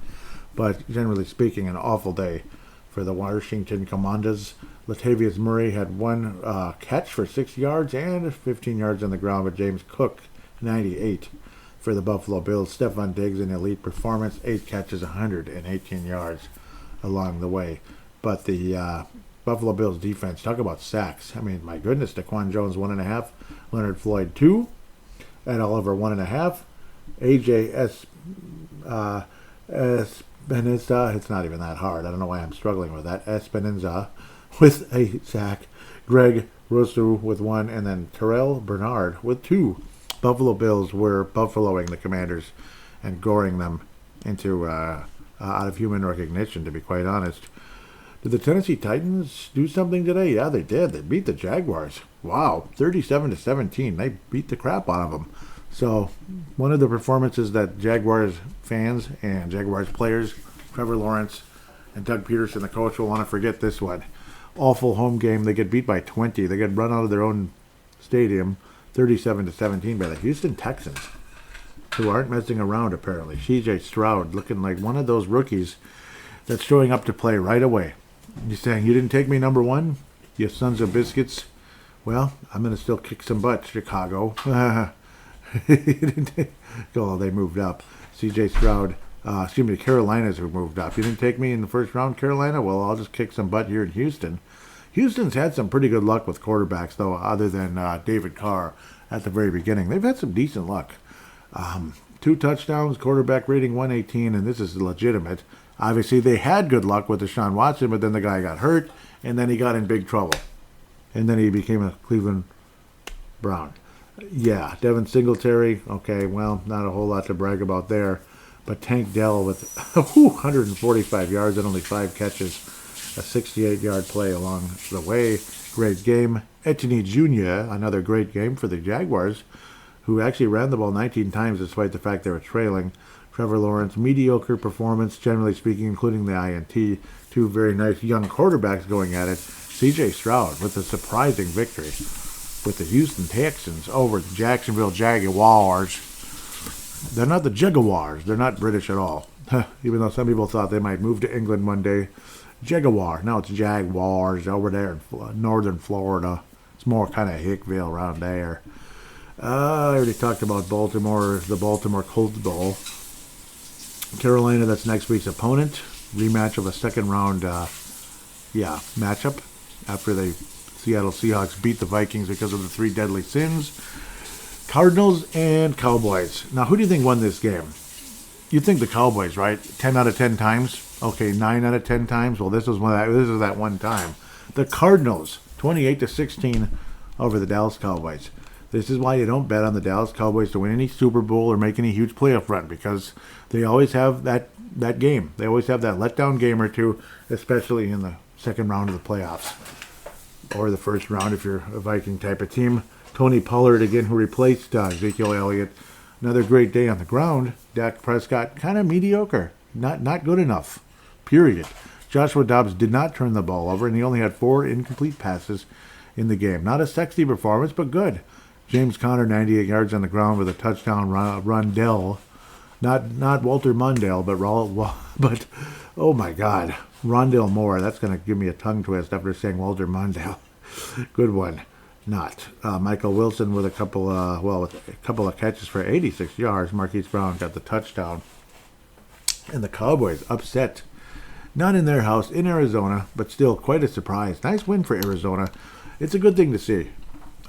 But generally speaking, an awful day for the Washington Commanders. Latavius Murray had 1 catch for 6 yards and 15 yards on the ground, but James Cook, 98 for the Buffalo Bills. Stephon Diggs, an elite performance, 8 catches, 118 yards along the way. But the Buffalo Bills defense, talk about sacks. I mean, my goodness, Daquan Jones, 1.5, Leonard Floyd, 2, Ed Oliver, 1.5, AJ Espinoza, it's not even that hard. I don't know why I'm struggling with that. Espinoza with a sack. Greg Rousseau with 1, and then Terrell Bernard with 2. Buffalo Bills were buffaloing the Commanders and goring them into out of human recognition, to be quite honest. Did the Tennessee Titans do something today? Yeah, they did. They beat the Jaguars. Wow, 37-17. They beat the crap out of them. So, one of the performances that Jaguars fans and Jaguars players, Trevor Lawrence and Doug Peterson, the coach, will want to forget this one. Awful home game. They get beat by 20. They get run out of their own stadium, 37-17, by the Houston Texans, who aren't messing around, apparently. C.J. Stroud looking like one of those rookies that's showing up to play right away. He's saying, you didn't take me number 1, you sons of biscuits. Well, I'm going to still kick some butt, Chicago. Oh, they moved up. C.J. Stroud, Carolina's who moved up. You didn't take me in the first round, Carolina? Well, I'll just kick some butt here in Houston. Houston's had some pretty good luck with quarterbacks, though, other than David Carr at the very beginning. They've had some decent luck. 2 touchdowns, quarterback rating 118, and this is legitimate. Obviously, they had good luck with Deshaun Watson, but then the guy got hurt, and then he got in big trouble. And then he became a Cleveland Brown. Yeah, Devin Singletary, okay, well, not a whole lot to brag about there. But Tank Dell with 145 yards and only 5 catches, a 68-yard play along the way. Great game. Etienne Jr., another great game for the Jaguars, who actually ran the ball 19 times despite the fact they were trailing. Trevor Lawrence, mediocre performance, generally speaking, including the INT. Two very nice young quarterbacks going at it. C.J. Stroud with a surprising victory with the Houston Texans over the Jacksonville Jaguars. They're not the Jaguars. They're not British at all. Even though some people thought they might move to England one day. Jaguar. Now it's Jaguars over there in northern Florida. It's more kind of Hickville around there. I already talked about Baltimore, the Baltimore Colts Bowl. Carolina, that's next week's opponent. Rematch of a second round matchup after the Seattle Seahawks beat the Vikings because of the 3 deadly sins. Cardinals and Cowboys. Now, who do you think won this game? You'd think the Cowboys, right? 10 out of 10 times? Okay, 9 out of 10 times? Well, this is that one time. The Cardinals, 28-16 over the Dallas Cowboys. This is why you don't bet on the Dallas Cowboys to win any Super Bowl or make any huge playoff run, because they always have that game. They always have that letdown game or two, especially in the second round of the playoffs. Or the first round if you're a Viking type of team. Tony Pollard again, who replaced Ezekiel Elliott. Another great day on the ground. Dak Prescott, kind of mediocre. Not good enough. Period. Joshua Dobbs did not turn the ball over, and he only had 4 incomplete passes in the game. Not a sexy performance, but good. James Conner, 98 yards on the ground with a touchdown. Rondell, not Walter Mondale, but oh my God, Rondell Moore. That's going to give me a tongue twist after saying Walter Mondale. Good one. Not. Michael Wilson with a couple of catches for 86 yards. Marquise Brown got the touchdown. And the Cowboys upset. Not in their house, in Arizona, but still quite a surprise. Nice win for Arizona. It's a good thing to see.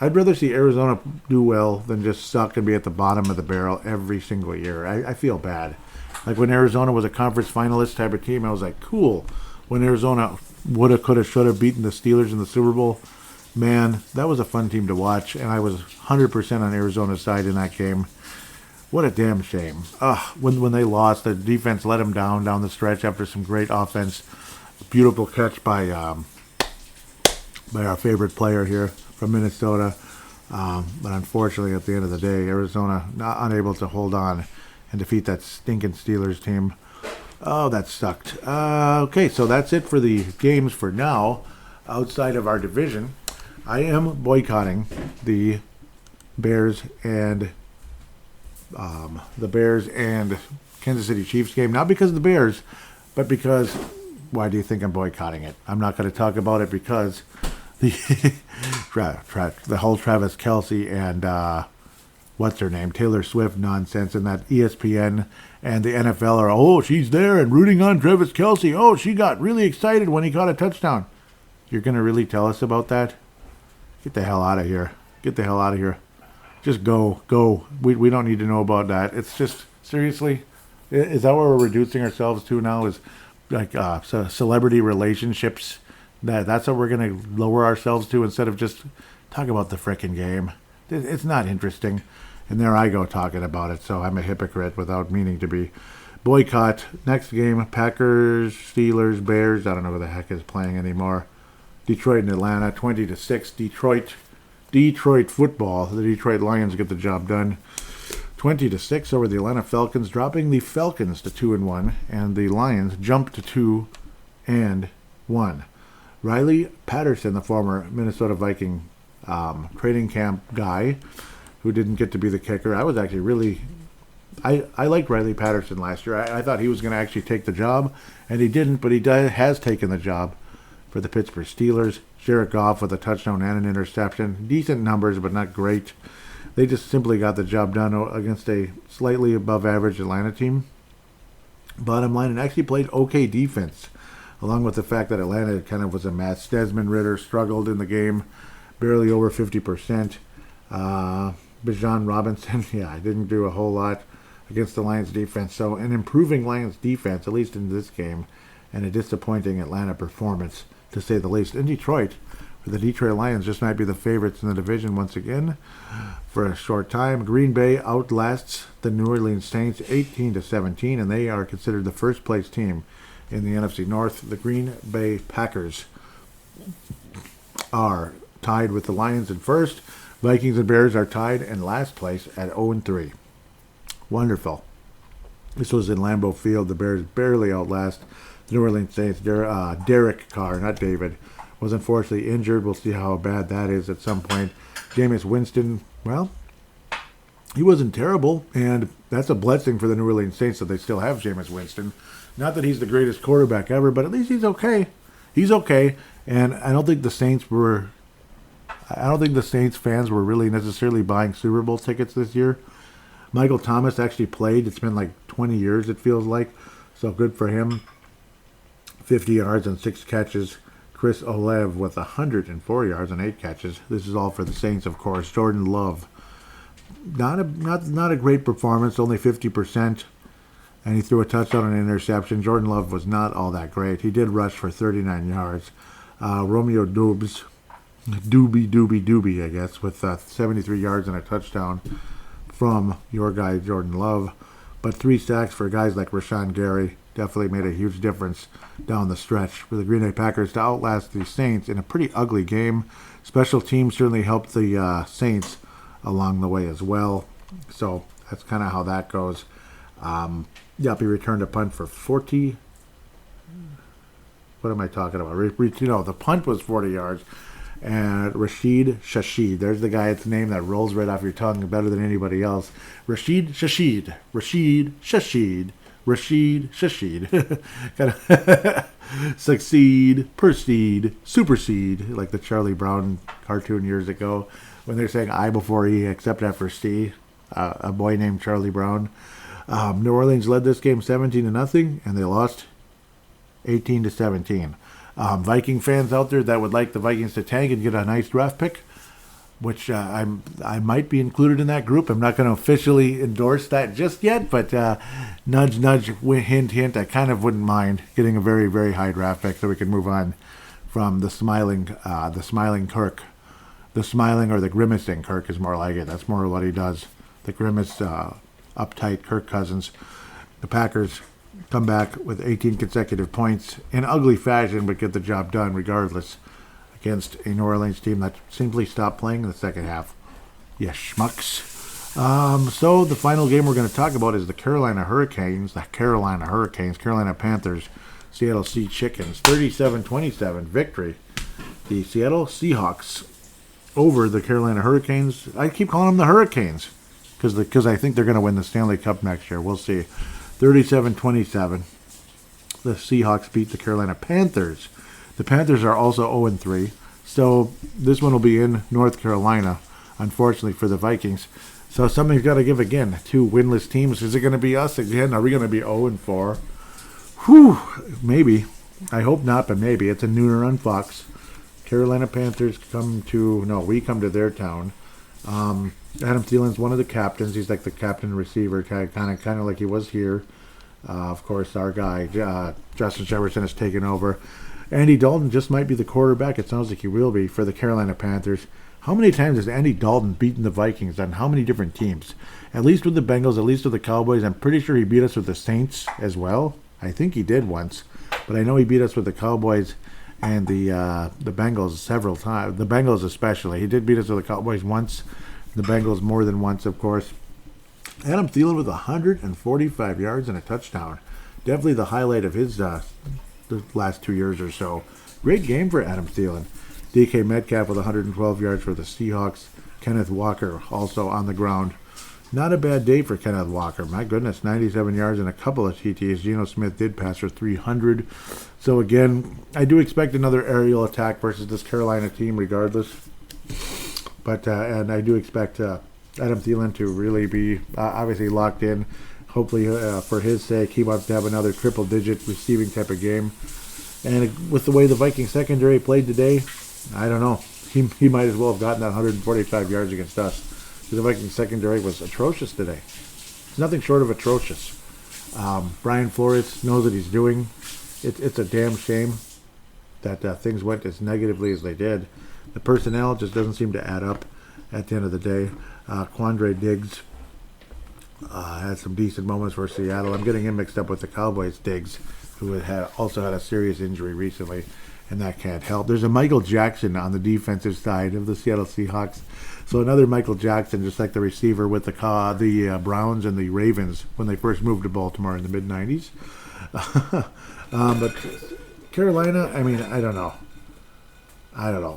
I'd rather see Arizona do well than just suck and be at the bottom of the barrel every single year. I feel bad. Like when Arizona was a conference finalist type of team, I was like, cool. When Arizona woulda, coulda, shoulda beaten the Steelers in the Super Bowl, man, that was a fun team to watch, and I was 100% on Arizona's side in that game. What a damn shame. When they lost, the defense let them down the stretch after some great offense. Beautiful catch by our favorite player here from Minnesota. But unfortunately, at the end of the day, Arizona not unable to hold on and defeat that stinking Steelers team. Oh, that sucked. Okay, so that's it for the games for now. Outside of our division, I am boycotting the Bears and Kansas City Chiefs game. Not because of the Bears, but because, why do you think I'm boycotting it? I'm not going to talk about it because the whole Travis Kelce and what's her name, Taylor Swift nonsense, and that ESPN and the NFL are, she's there and rooting on Travis Kelce. Oh, she got really excited when he caught a touchdown. You're going to really tell us about that? Get the hell out of here. Get the hell out of here. Just go. We don't need to know about that. It's just, seriously, is that what we're reducing ourselves to now? Is like celebrity relationships? That's what we're going to lower ourselves to instead of just talk about the frickin' game. It's not interesting. And there I go talking about it. So I'm a hypocrite without meaning to be. Boycott. Next game, Packers, Steelers, Bears. I don't know who the heck is playing anymore. Detroit and Atlanta, 20-6. Detroit football. The Detroit Lions get the job done. 20-6 over the Atlanta Falcons, dropping the Falcons to 2-1, and the Lions jump to 2-1. Riley Patterson, the former Minnesota Viking training camp guy, who didn't get to be the kicker. I was actually really, I liked Riley Patterson last year. I thought he was going to actually take the job, and he didn't, but he has taken the job for the Pittsburgh Steelers. Jared Goff with a touchdown and an interception. Decent numbers, but not great. They just simply got the job done against a slightly above average Atlanta team. Bottom line, it actually played okay defense, along with the fact that Atlanta kind of was a mess. Desmond Ridder struggled in the game, barely over 50%. Bijan Robinson, didn't do a whole lot against the Lions defense. So an improving Lions defense, at least in this game, and a disappointing Atlanta performance, to say the least. In Detroit, for The Detroit Lions just might be the favorites in the division once again for a short time. Green Bay outlasts the New Orleans Saints 18-17, and they are considered the first place team in the NFC North. The Green Bay Packers are tied with the Lions in first. Vikings and Bears are tied in last place at 0-3. Wonderful. This was in Lambeau Field. The Bears barely outlast the New Orleans Saints. Derek Carr, not David, was unfortunately injured. We'll see how bad that is at some point. Jameis Winston, well, he wasn't terrible, and that's a blessing for the New Orleans Saints that they still have Jameis Winston. Not that he's the greatest quarterback ever, but at least he's okay. He's okay, and I don't think the Saints fans were really necessarily buying Super Bowl tickets this year. Michael Thomas actually played. It's been like 20 years, it feels like, so good for him. 50 yards and 6 catches. Chris Olev with 104 yards and 8 catches. This is all for the Saints, of course. Jordan Love, not a great performance, only 50%, and he threw a touchdown and an interception. Jordan Love was not all that great. He did rush for 39 yards. Romeo Doubs, Doobie, I guess, with 73 yards and a touchdown from your guy Jordan Love. But 3 sacks for guys like Rashawn Gary definitely made a huge difference down the stretch for the Green Bay Packers to outlast the Saints in a pretty ugly game. Special teams certainly helped the Saints along the way as well. So that's kind of how that goes. He returned a punt for 40. What am I talking about? The punt was 40 yards. And Rashid Shaheed. There's the guy, it's a name that rolls right off your tongue better than anybody else. Rashid Shaheed. Kind of succeed, proceed, supersede, like the Charlie Brown cartoon years ago when they're saying I before E except after C. A boy named Charlie Brown. New Orleans led this game 17-0, and they lost 18-17. Viking fans out there that would like the Vikings to tank and get a nice draft pick, which I might be included in that group. I'm not going to officially endorse that just yet, but nudge, nudge, hint, hint. I kind of wouldn't mind getting a very, very high draft pick so we can move on from the smiling Kirk. The smiling or the grimacing Kirk is more like it. That's more what he does. The grimace, uptight Kirk Cousins. The Packers come back with 18 consecutive points in ugly fashion, but get the job done regardless against a New Orleans team that simply stopped playing in the second half. Yes, schmucks. So the final game we're going to talk about is the Carolina Panthers, Seattle Sea Chickens, 37-27 victory. The Seattle Seahawks over the Carolina Hurricanes. I keep calling them the Hurricanes because I think they're going to win the Stanley Cup next year. We'll see. 37-27. The Seahawks beat the Carolina Panthers. The Panthers are also 0-3. So this one will be in North Carolina, unfortunately for the Vikings. So something's got to give again. 2 winless teams. Is it going to be us again? Are we going to be 0-4? Whew. Maybe. I hope not, but maybe. It's a nooner on Fox. Carolina Panthers we come to their town. Adam Thielen's one of the captains. He's like the captain receiver, kind of like he was here. Of course, our guy, Justin Jefferson, has taken over. Andy Dalton just might be the quarterback. It sounds like he will be for the Carolina Panthers. How many times has Andy Dalton beaten the Vikings on how many different teams? At least with the Bengals, at least with the Cowboys. I'm pretty sure he beat us with the Saints as well. I think he did once. But I know he beat us with the Cowboys and the Bengals several times. The Bengals especially. He did beat us with the Cowboys once. The Bengals more than once, of course. Adam Thielen with 145 yards and a touchdown. Definitely the highlight of his the last 2 years or so. Great game for Adam Thielen. DK Metcalf with 112 yards for the Seahawks. Kenneth Walker also on the ground. Not a bad day for Kenneth Walker. My goodness, 97 yards and a couple of TTs. Geno Smith did pass for 300. So again, I do expect another aerial attack versus this Carolina team regardless. But and I do expect Adam Thielen to really be obviously locked in. Hopefully, for his sake, he wants to have another triple-digit receiving type of game. And with the way the Viking secondary played today, I don't know. He might as well have gotten that 145 yards against us. Because the Viking secondary was atrocious today. It's nothing short of atrocious. Brian Flores knows what he's doing. It's a damn shame that things went as negatively as they did. the personnel just doesn't seem to add up at the end of the day. Quandre Diggs had some decent moments for Seattle. I'm getting him mixed up with the Cowboys Diggs, who also had a serious injury recently, and that can't help. There's a Michael Jackson on the defensive side of the Seattle Seahawks. So another Michael Jackson, just like the receiver with the Browns and the Ravens when they first moved to Baltimore in the mid-'90s. But Carolina, I mean, I don't know.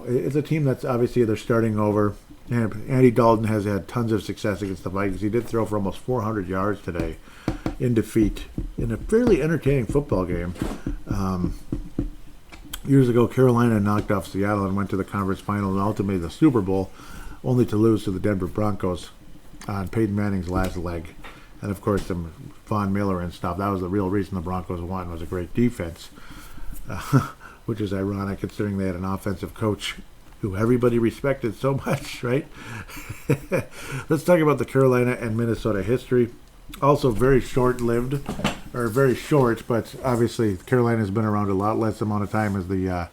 It's a team that's obviously they're starting over. And Andy Dalton has had tons of success against the Vikings. He did throw for almost 400 yards today in defeat in a fairly entertaining football game. Years ago, Carolina knocked off Seattle and went to the conference final and ultimately the Super Bowl, only to lose to the Denver Broncos on Peyton Manning's last leg. And, of course, some Von Miller and stuff. That was the real reason the Broncos won, was a great defense, which is ironic considering they had an offensive coach who everybody respected so much, right? Let's talk about the Carolina and Minnesota history. Also very short-lived, or very short, but obviously Carolina's been around a lot less amount of time as the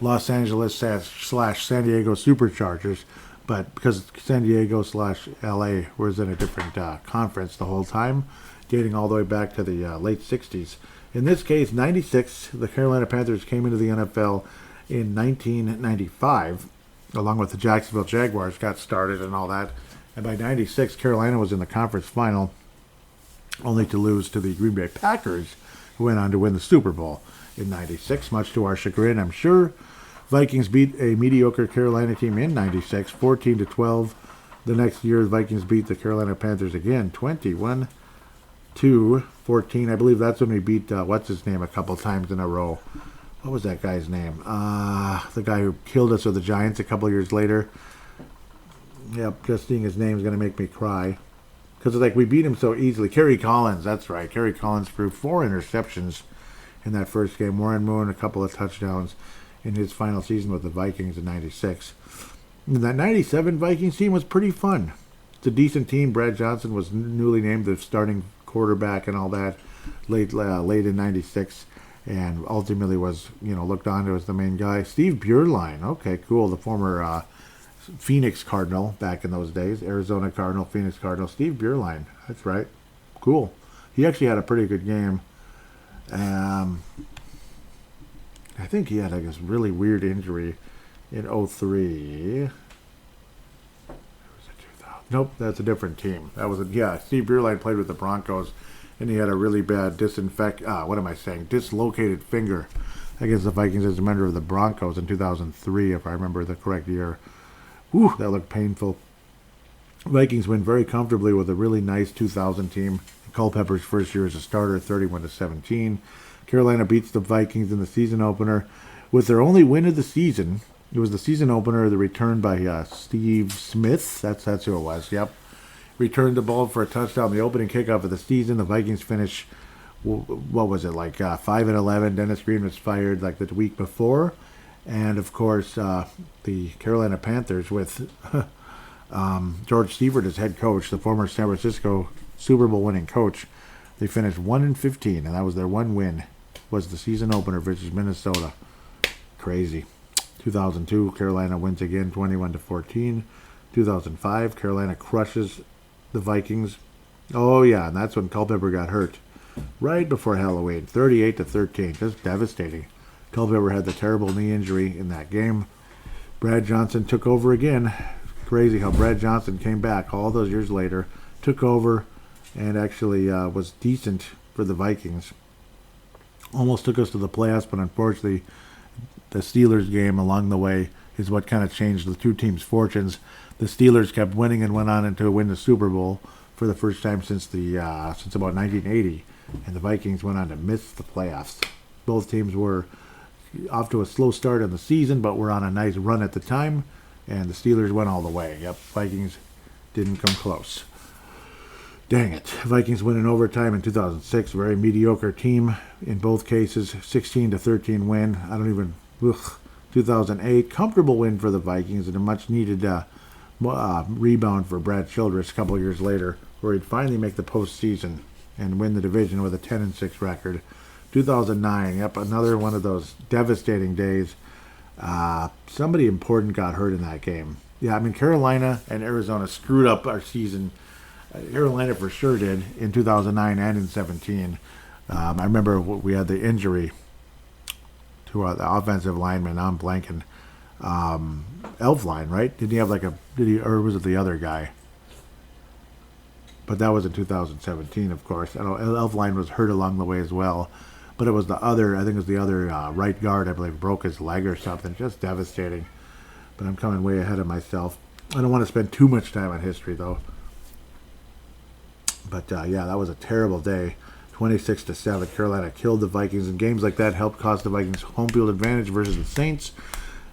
Los Angeles / San Diego Superchargers. But because San Diego / LA was in a different conference the whole time, dating all the way back to the late 60s. In this case, 96, the Carolina Panthers came into the NFL in 1995, along with the Jacksonville Jaguars got started and all that. And by 96, Carolina was in the conference final, only to lose to the Green Bay Packers, who went on to win the Super Bowl in 96, much to our chagrin, I'm sure. Vikings beat a mediocre Carolina team in 96, 14-12. The next year, the Vikings beat the Carolina Panthers again, 21-14. I believe that's when we beat, what's-his-name, a couple times in a row. What was that guy's name? The guy who killed us with the Giants a couple years later. Yep, just seeing his name is going to make me cry. Because, like, we beat him so easily. Kerry Collins, that's right. Kerry Collins threw 4 interceptions in that first game. Warren Moon, a couple of touchdowns in his final season with the Vikings in 96. And that 97 Vikings team was pretty fun. It's a decent team. Brad Johnson was newly named the starting quarterback and all that late in 96. And ultimately was, looked on to as the main guy. Steve Beuerlein, okay, cool. The former Phoenix Cardinal back in those days. Arizona Cardinal, Phoenix Cardinal. Steve Beuerlein, that's right. Cool. He actually had a pretty good game. I think he had this really weird injury in 03. Nope, that's a different team. Steve Beuerlein played with the Broncos, and he had a really bad dislocated finger against the Vikings as a member of the Broncos in 2003, if I remember the correct year. Whew, that looked painful. Vikings win very comfortably with a really nice 2000 team. Culpepper's first year as a starter, 31-17. Carolina beats the Vikings in the season opener with their only win of the season. It was the season opener, the return by Steve Smith. That's who it was. Yep, returned the ball for a touchdown. The opening kickoff of the season. The Vikings finish. What was it 5-11? Dennis Green was fired the week before, and of course the Carolina Panthers with George Seifert as head coach, the former San Francisco Super Bowl winning coach. They finished 1-15, and that was their one win. Was the season opener versus Minnesota. Crazy. 2002, Carolina wins again, 21-14. 2005, Carolina crushes the Vikings. Oh yeah, and that's when Culpepper got hurt. Right before Halloween, 38-13, just devastating. Culpepper had the terrible knee injury in that game. Brad Johnson took over again. Crazy how Brad Johnson came back all those years later, took over, and actually was decent for the Vikings. Almost took us to the playoffs, but unfortunately the Steelers game along the way is what kind of changed the two teams' fortunes. The Steelers kept winning and went on to win the Super Bowl for the first time since about 1980, and the Vikings went on to miss the playoffs. Both teams were off to a slow start in the season, but were on a nice run at the time, and the Steelers went all the way. Yep, Vikings didn't come close. Dang it. Vikings win in overtime in 2006. Very mediocre team in both cases. 16-13 win. 2008, comfortable win for the Vikings and a much-needed rebound for Brad Childress a couple years later, where he'd finally make the postseason and win the division with a 10-6 record. 2009, yep, another one of those devastating days. Somebody important got hurt in that game. Yeah, I mean, Carolina and Arizona screwed up our season. Carolina for sure did in 2009 and in 17. I remember we had the injury to the offensive lineman. I'm blanking. Elfline, right? Did he have like a? Did he, or was it the other guy? But that was in 2017, of course. I know Elfline was hurt along the way as well. But it was the other, I think it was the other right guard, I believe, broke his leg or something. Just devastating. But I'm coming way ahead of myself. I don't want to spend too much time on history, though. But yeah, that was a terrible day. 26-7, Carolina killed the Vikings. And games like that helped cost the Vikings home field advantage versus the Saints.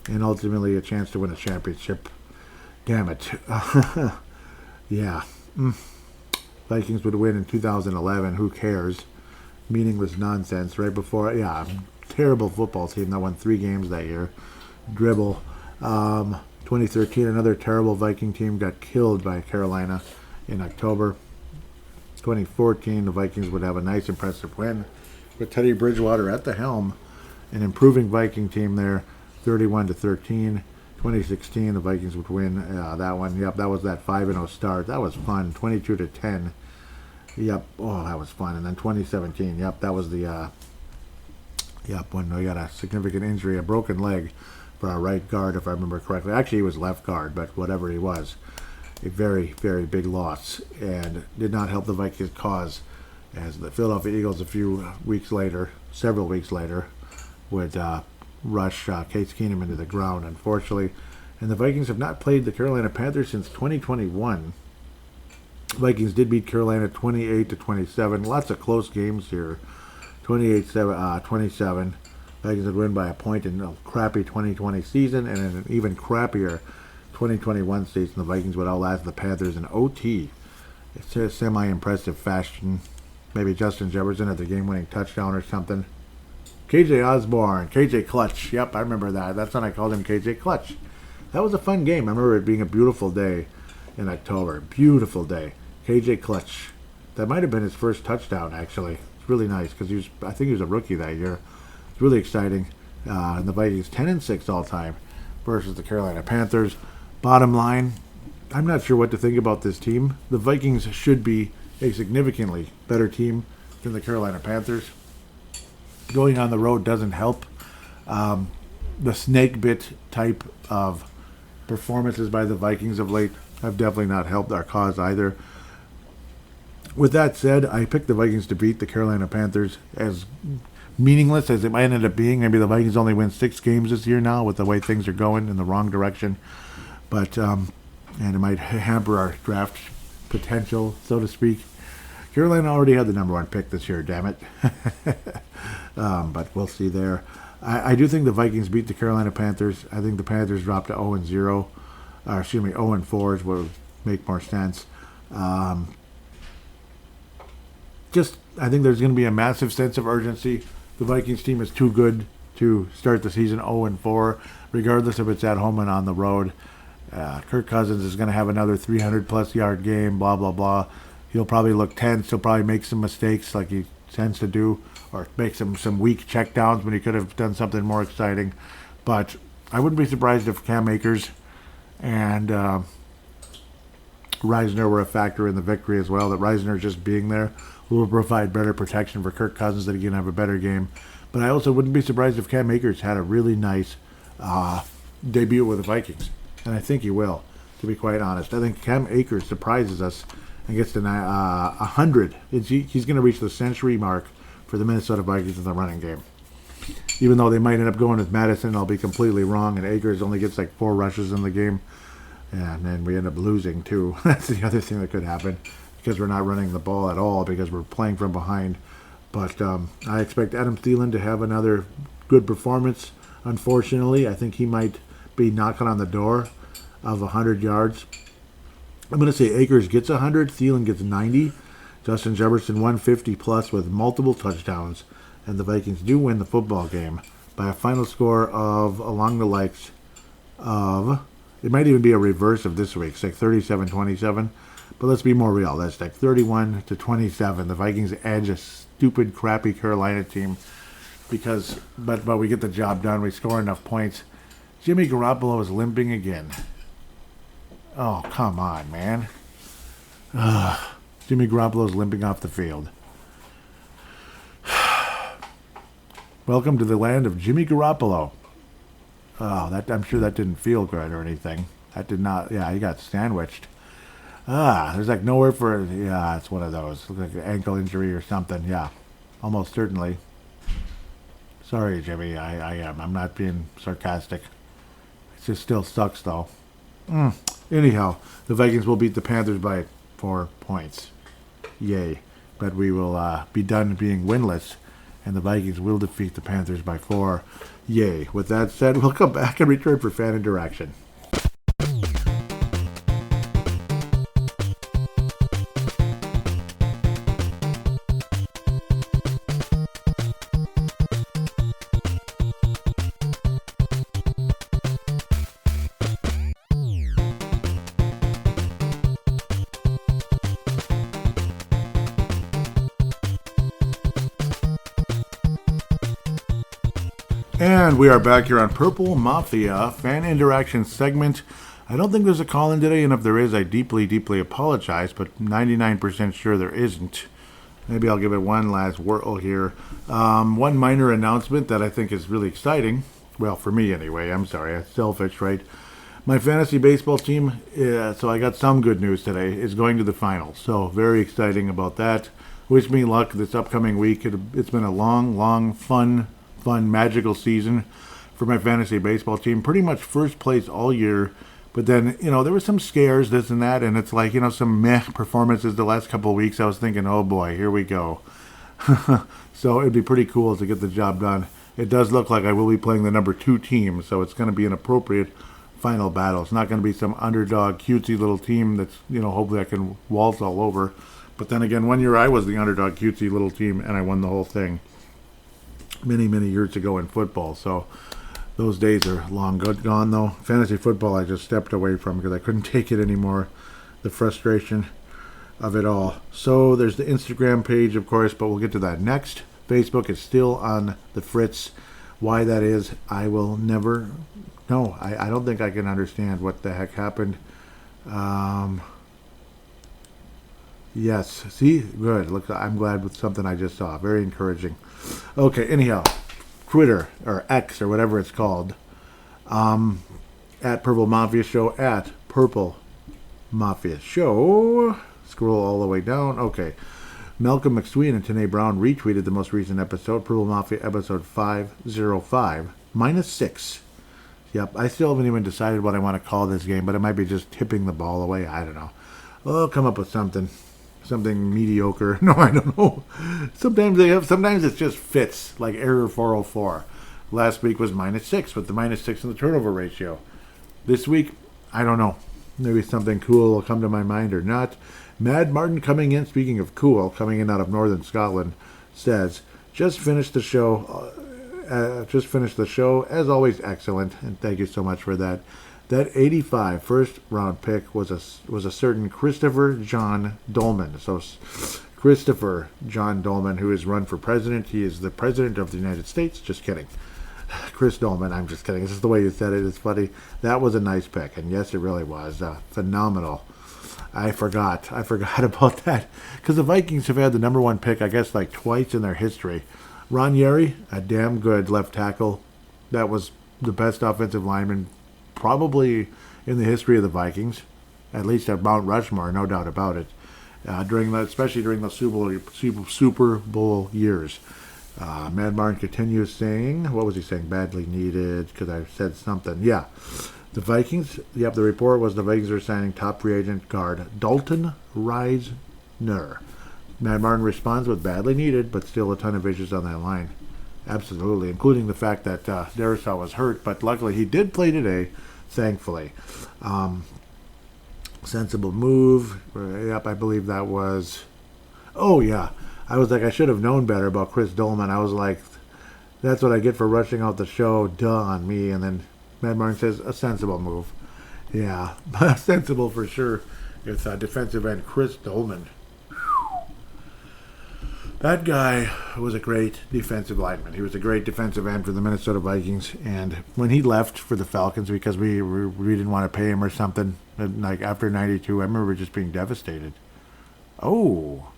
And ultimately a chance to win a championship. Damn it. Yeah. Vikings would win in 2011. Who cares? Meaningless nonsense right before. Yeah, terrible football team that won 3 games that year. Dribble. 2013, another terrible Viking team got killed by Carolina in October. 2014, the Vikings would have a nice, impressive win with Teddy Bridgewater at the helm. An improving Viking team there, 31-13. 2016, the Vikings would win that one. Yep, that was that 5-0 start. That was fun. 22-10. Yep. Oh, that was fun. And then 2017. Yep, that was the. Yep, when we got a significant injury, a broken leg for our right guard, if I remember correctly. Actually, he was left guard, but whatever he was, a very, very big loss, and did not help the Vikings' cause, as the Philadelphia Eagles a few weeks later, several weeks later, would rush Case Keenum into the ground, unfortunately. And the Vikings have not played the Carolina Panthers since 2021. Vikings did beat Carolina 28-27. Lots of close games here. 28-27. Vikings would win by a point in a crappy 2020 season, and in an even crappier 2021 season, the Vikings would outlast the Panthers in OT. It's a semi-impressive fashion. Maybe Justin Jefferson at the game-winning touchdown or something. KJ Osborne, KJ Clutch. Yep, I remember that. That's when I called him KJ Clutch. That was a fun game. I remember it being a beautiful day in October. Beautiful day. KJ Clutch. That might have been his first touchdown, actually. It's really nice because I think he was a rookie that year. It's really exciting. And the Vikings 10-6 all time versus the Carolina Panthers. Bottom line, I'm not sure what to think about this team. The Vikings should be a significantly better team than the Carolina Panthers. Going on the road doesn't help. The snake bit type of performances by the Vikings of late have definitely not helped our cause either. With that said, I picked the Vikings to beat the Carolina Panthers. As meaningless as it might end up being, maybe the Vikings only win 6 games this year now with the way things are going in the wrong direction. But, and it might hamper our draft potential, so to speak. Carolina already had the number 1 pick this year, damn it. But we'll see there. I do think the Vikings beat the Carolina Panthers. I think the Panthers dropped to 0-0. 0-4 is what would make more sense. I think there's going to be a massive sense of urgency. The Vikings team is too good to start the season 0-4, regardless if it's at home and on the road. Kirk Cousins is going to have another 300-plus yard game, blah, blah, blah. He'll probably look tense. He'll probably make some mistakes like he tends to do, or make some weak checkdowns when he could have done something more exciting. But I wouldn't be surprised if Cam Akers and Reisner were a factor in the victory as well, that Reisner just being there will provide better protection for Kirk Cousins, that he can have a better game. But I also wouldn't be surprised if Cam Akers had a really nice debut with the Vikings. And I think he will, to be quite honest. I think Cam Akers surprises us and gets to 100. He's going to reach the century mark for the Minnesota Vikings in the running game. Even though they might end up going with Madison, I'll be completely wrong, and Akers only gets like 4 rushes in the game. And then we end up losing, too. That's the other thing that could happen, because we're not running the ball at all, because we're playing from behind. But I expect Adam Thielen to have another good performance. Unfortunately, I think he might be knocking on the door of 100 yards. I'm going to say Akers gets 100, Thielen gets 90, Justin Jefferson 150 plus with multiple touchdowns, and the Vikings do win the football game by a final score of along the likes of, it might even be a reverse of this week's, like 37-27, but let's be more realistic, 31-27. The Vikings edge a stupid, crappy Carolina team, but we get the job done. We score enough points, Jimmy Garoppolo is limping again. Oh, come on, man. Jimmy Garoppolo is limping off the field. Welcome to the land of Jimmy Garoppolo. Oh, I'm sure that didn't feel good or anything. That did not. Yeah, he got sandwiched. There's like nowhere for. Yeah, it's one of those. Looks like an ankle injury or something. Yeah, almost certainly. Sorry, Jimmy. I am. I'm not being sarcastic. It just still sucks, though. Anyhow, the Vikings will beat the Panthers by 4 points. Yay. But we will be done being winless, and the Vikings will defeat the Panthers by 4. Yay. With that said, we'll come back and return for fan interaction. And we are back here on Purple Mafia fan interaction segment. I don't think there's a call-in today, and if there is, I deeply, deeply apologize, but 99% sure there isn't. Maybe I'll give it one last whirl here. One minor announcement that I think is really exciting. Well, for me anyway. I'm sorry. It's selfish, right? My fantasy baseball team, so I got some good news today, is going to the finals. So very exciting about that. Wish me luck this upcoming week. It's been a long, fun, magical season for my fantasy baseball team. Pretty much first place all year. But then, there were some scares, this and that, and it's like, some meh performances the last couple of weeks. I was thinking, oh boy, here we go. So it'd be pretty cool to get the job done. It does look like I will be playing the number 2 team, so it's going to be an appropriate final battle. It's not going to be some underdog, cutesy little team that's, hopefully I can waltz all over. But then again, one year I was the underdog, cutesy little team, and I won the whole thing many years ago in football. So those days are long gone, though. Fantasy football I just stepped away from because I couldn't take it anymore. The frustration of it all. So there's the Instagram page, of course, but we'll get to that next. Facebook is still on the fritz. Why that is, I will never know. I don't think I can understand what the heck happened. Yes, see? Good. Look, I'm glad with something I just saw. Very encouraging. Okay, anyhow, Twitter, or X, or whatever it's called, at Purple Mafia Show, at Purple Mafia Show. Scroll all the way down. Okay. Malcolm McSween and Tanae Brown retweeted the most recent episode, Purple Mafia episode 505, -6. Yep, I still haven't even decided what I want to call this game, but it might be just tipping the ball away. I don't know. I'll come up with something mediocre. No, I don't know. Sometimes it just fits, like error 404. Last week was -6 with the -6 in the turnover ratio. This week, I don't know. Maybe something cool will come to my mind or not. Mad Martin coming in, speaking of cool, coming in out of northern Scotland, says, just finished the show, as always, excellent, and thank you so much for that. That 85 first-round pick was a certain Christopher John Dolman. So Christopher John Dolman, who has run for president. He is the president of the United States. Just kidding. Chris Dolman, I'm just kidding. This is the way you said it. It's funny. That was a nice pick, and yes, it really was. Phenomenal. I forgot about that. Because the Vikings have had the number 1 pick, I guess, like twice in their history. Ron Yeri, a damn good left tackle. That was the best offensive lineman probably in the history of the Vikings, at least at Mount Rushmore, no doubt about it. Especially during the Super Bowl years. Mad Martin continues saying, what was he saying? Badly needed, because I said something. Yeah, the Vikings. Yep, the report was the Vikings are signing top free agent guard Dalton Reisner. Mad Martin responds with badly needed, but still a ton of issues on that line. Absolutely, including the fact that Darisaw was hurt, but luckily he did play today, thankfully. Sensible move. Yep, I believe that was... Oh, yeah. I was like, I should have known better about Chris Dolman. I was like, that's what I get for rushing out the show. Duh on me. And then Mad Martin says, a sensible move. Yeah, sensible for sure. It's defensive end Chris Dolman. That guy was a great defensive lineman. He was a great defensive end for the Minnesota Vikings. And when he left for the Falcons because we didn't want to pay him or something, like after 92, I remember just being devastated. Oh,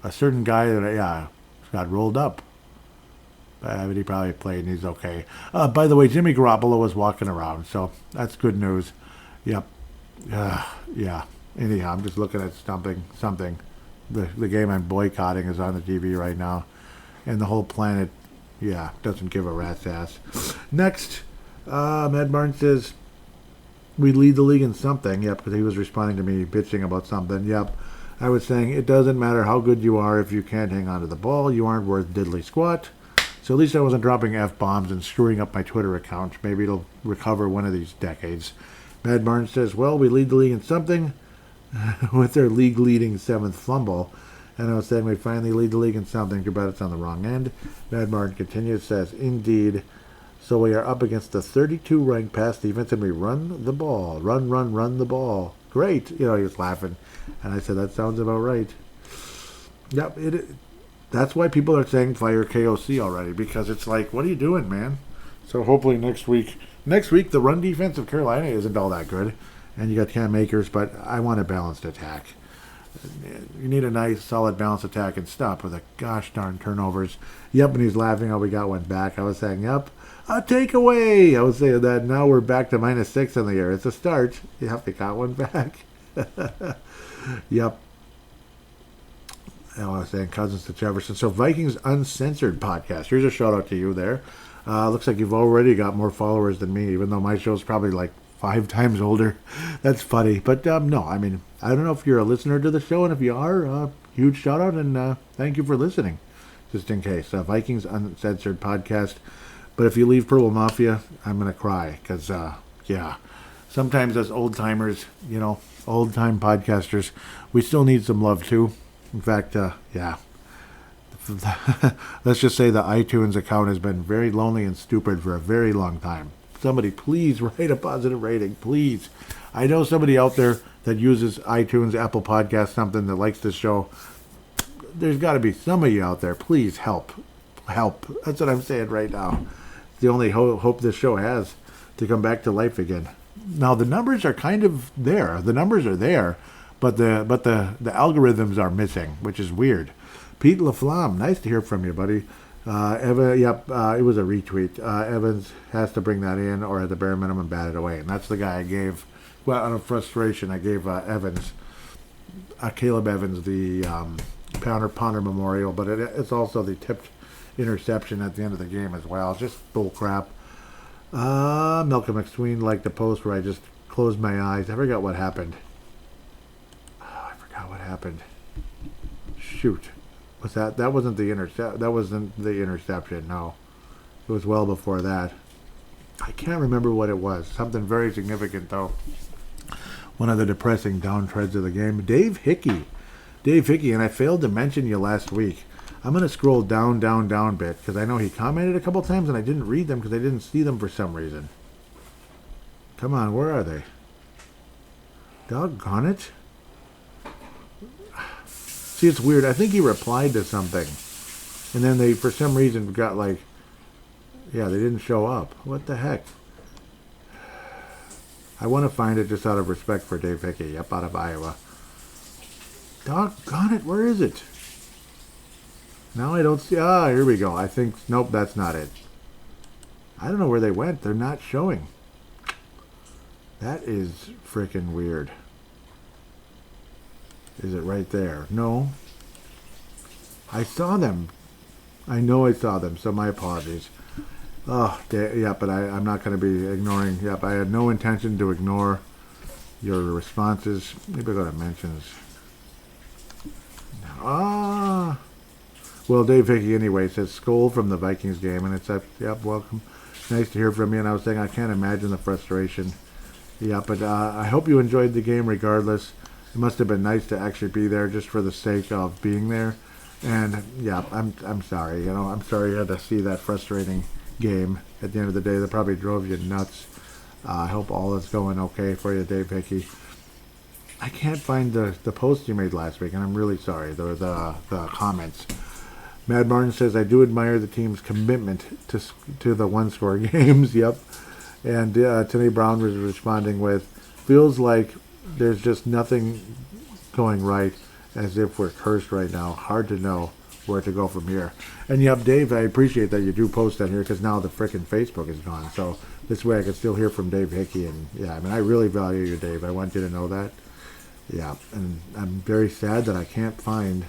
a certain guy that, got rolled up. But he probably played and he's okay. By the way, Jimmy Garoppolo was walking around, so that's good news. Yep. Yeah. Anyhow, I'm just looking at something. The game I'm boycotting is on the TV right now. And the whole planet, doesn't give a rat's ass. Next, Matt Martin says, we lead the league in something. Yep, because he was responding to me bitching about something. Yep. I was saying, it doesn't matter how good you are if you can't hang on to the ball. You aren't worth diddly squat. So at least I wasn't dropping F-bombs and screwing up my Twitter account. Maybe it'll recover one of these decades. Mad Martin says, well, we lead the league in something with their league-leading 7th fumble. And I was saying we finally lead the league in something. Too bad it's on the wrong end. Mad Martin continues, says, indeed. So we are up against the 32-ranked pass defense, and we run the ball. Run the ball. Great. He was laughing. And I said, that sounds about right. Yep, that's why people are saying fire KOC already, because it's like, what are you doing, man? So hopefully next week, the run defense of Carolina isn't all that good. And you got Cam Akers, but I want a balanced attack. You need a nice, solid, balanced attack and stop with the gosh darn turnovers. Yep, and he's laughing. Oh, we got one back. I was saying, yep, a takeaway. I was saying that now we're back to -6 in the year. It's a start. Yep, they got one back. Yep. I was saying Cousins to Jefferson. So Vikings Uncensored podcast. Here's a shout out to you there. Looks like you've already got more followers than me, even though my show's probably like 5 times older. That's funny. But no, I mean, I don't know if you're a listener to the show, and if you are, huge shout out and thank you for listening, just in case. Vikings Uncensored podcast. But if you leave Purple Mafia, I'm going to cry because, sometimes as old timers, old time podcasters, we still need some love too. In fact, let's just say the iTunes account has been very lonely and stupid for a very long time. Somebody please write a positive rating, please. I know somebody out there that uses iTunes, Apple Podcasts, something that likes this show. There's got to be some of you out there. Please help. That's what I'm saying right now. It's the only hope this show has to come back to life again. Now the numbers are kind of there. The numbers are there, but the algorithms are missing, which is weird. Pete LaFlamme, nice to hear from you, buddy. Evan, it was a retweet. Evans has to bring that in, or at the bare minimum, bat it away. And that's the guy I gave. Well, out of frustration, I gave Evans, Caleb Evans, the Pounder Memorial, but it's also the tipped interception at the end of the game as well. Just bull crap. Malcolm McSween liked the post where I just closed my eyes. I forgot what happened. Shoot. Was that wasn't the interception, no. It was well before that. I can't remember what it was. Something very significant though. One of the depressing downtreads of the game. Dave Hickey, and I failed to mention you last week. I'm going to scroll down a bit because I know he commented a couple times and I didn't read them because I didn't see them for some reason. Come on, where are they? Doggone it. See, it's weird. I think he replied to something. And then they, for some reason, got they didn't show up. What the heck? I want to find it just out of respect for Dave Hickey, up out of Iowa. Doggone it, where is it? Now I don't see. Here we go. I think, nope, that's not it. I don't know where they went. They're not showing. That is freaking weird. Is it right there? No. I saw them. I know I saw them, so my apologies. Oh, yeah, but I'm not going to be ignoring. Yep, I had no intention to ignore your responses. Maybe I go to mentions. Well, Dave Hickey anyway says, Skol from the Vikings game, and it's yep, welcome. Nice to hear from you, and I was saying I can't imagine the frustration. Yeah, but I hope you enjoyed the game regardless. It must have been nice to actually be there just for the sake of being there. And yeah, I'm sorry. I'm sorry you had to see that frustrating game at the end of the day. That probably drove you nuts. I hope all is going okay for you, Dave Hickey. I can't find the post you made last week, and I'm really sorry. The comments. Mad Martin says, I do admire the team's commitment to the one-score games. Yep. And Tony Brown was responding with, feels like there's just nothing going right, as if we're cursed right now. Hard to know where to go from here. And yep, Dave, I appreciate that you do post on here, because now the frickin' Facebook is gone. So this way I can still hear from Dave Hickey. And yeah, I mean, I really value you, Dave. I want you to know that. Yeah, and I'm very sad that I can't find